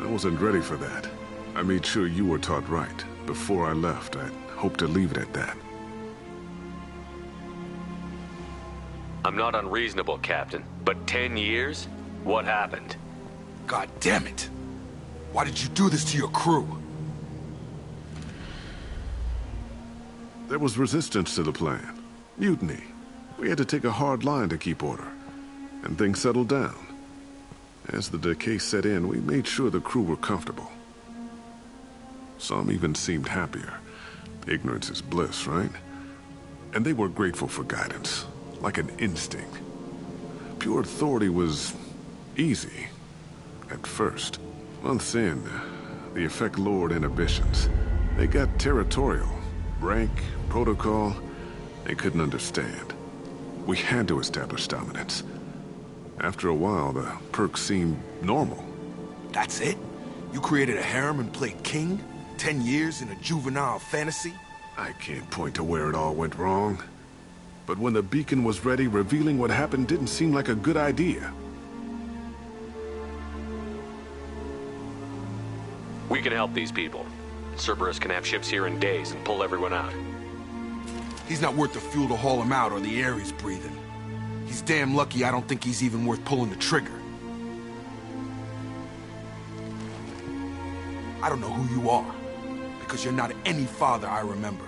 I wasn't ready for that. I made sure you were taught right. Before I left, I hoped to leave it at that. I'm not unreasonable, Captain, but 10 years? What happened? God damn it! Why did you do this to your crew? There was resistance to the plan. Mutiny. We had to take a hard line to keep order. And things settled down. As the decay set in, we made sure the crew were comfortable. Some even seemed happier. Ignorance is bliss, right? And they were grateful for guidance, like an instinct. Pure authority was easy, at first. Months in, the effect lowered inhibitions. They got territorial. Rank, protocol, they couldn't understand. We had to establish dominance. After a while, the perks seemed normal. That's it? You created a harem and played king? 10 years in a juvenile fantasy? I can't point to where it all went wrong. But when the beacon was ready, revealing what happened didn't seem like a good idea. We can help these people. Cerberus can have ships here in days and pull everyone out. He's not worth the fuel to haul him out or the air he's breathing. He's damn lucky I don't think he's even worth pulling the trigger. I don't know who you are, because you're not any father I remember.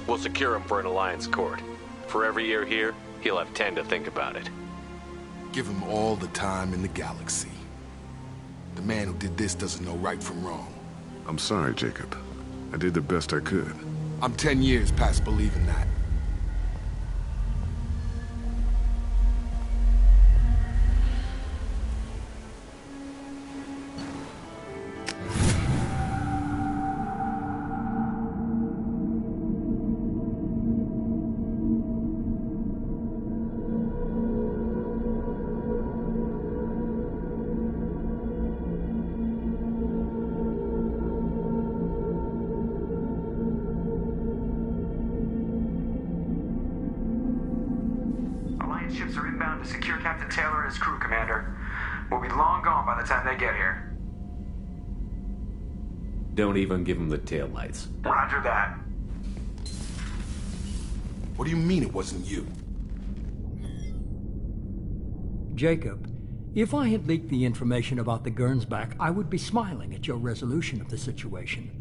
We'll secure him for an Alliance court. For every year here, he'll have 10 to think about it. Give him all the time in the galaxy. The man who did this doesn't know right from wrong. I'm sorry, Jacob. I did the best I could. I'm 10 years past believing that. Alliance ships are inbound to secure Captain Taylor and his crew, Commander. We'll be long gone by the time they get here. Don't even give him the taillights. Roger that. What do you mean it wasn't you? Jacob, if I had leaked the information about the Gernsback, I would be smiling at your resolution of the situation.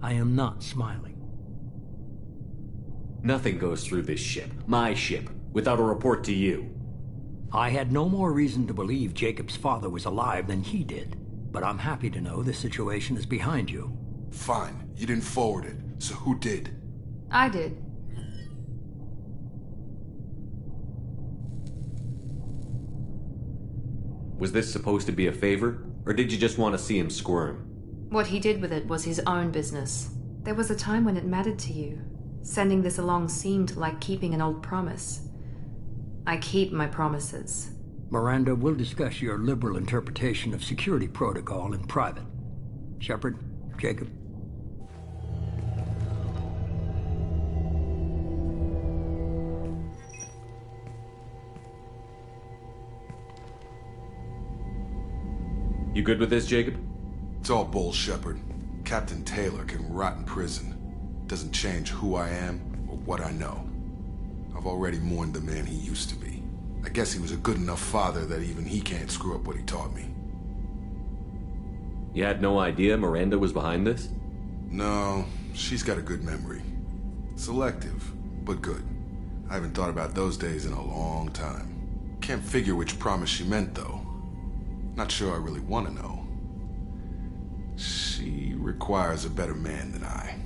I am not smiling. Nothing goes through this ship, my ship, without a report to you. I had no more reason to believe Jacob's father was alive than he did, but I'm happy to know the situation is behind you. Fine. You didn't forward it, so who did? I did. Was this supposed to be a favor, or did you just want to see him squirm? What he did with it was his own business. There was a time when it mattered to you. Sending this along seemed like keeping an old promise. I keep my promises. Miranda, we'll discuss your liberal interpretation of security protocol in private. Shepard, Jacob. You good with this, Jacob? It's all bull, Shepard. Captain Taylor can rot in prison. Doesn't change who I am or what I know. I've already mourned the man he used to be. I guess he was a good enough father that even he can't screw up what he taught me. You had no idea Miranda was behind this? No, she's got a good memory. Selective, but good. I haven't thought about those days in a long time. Can't figure which promise she meant, though. Not sure I really want to know. She requires a better man than I.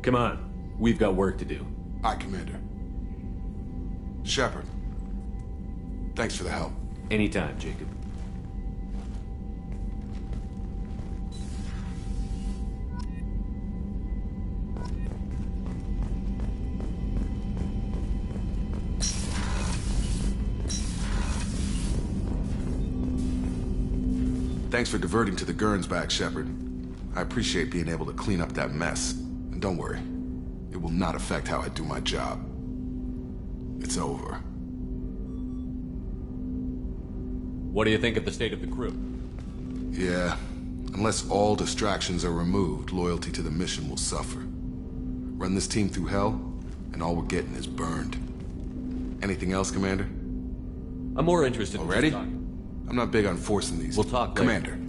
Come on, we've got work to do. Aye, Commander. Shepard, thanks for the help. Anytime, Jacob. Thanks for diverting to the Gernsback, Shepard. I appreciate being able to clean up that mess. And don't worry, it will not affect how I do my job. It's over. What do you think of the state of the crew? Yeah, unless all distractions are removed, loyalty to the mission will suffer. Run this team through hell, and all we're getting is burned. Anything else, Commander? I'm more interested Already? in just talking. I'm not big on forcing these. We'll talk later. Commander.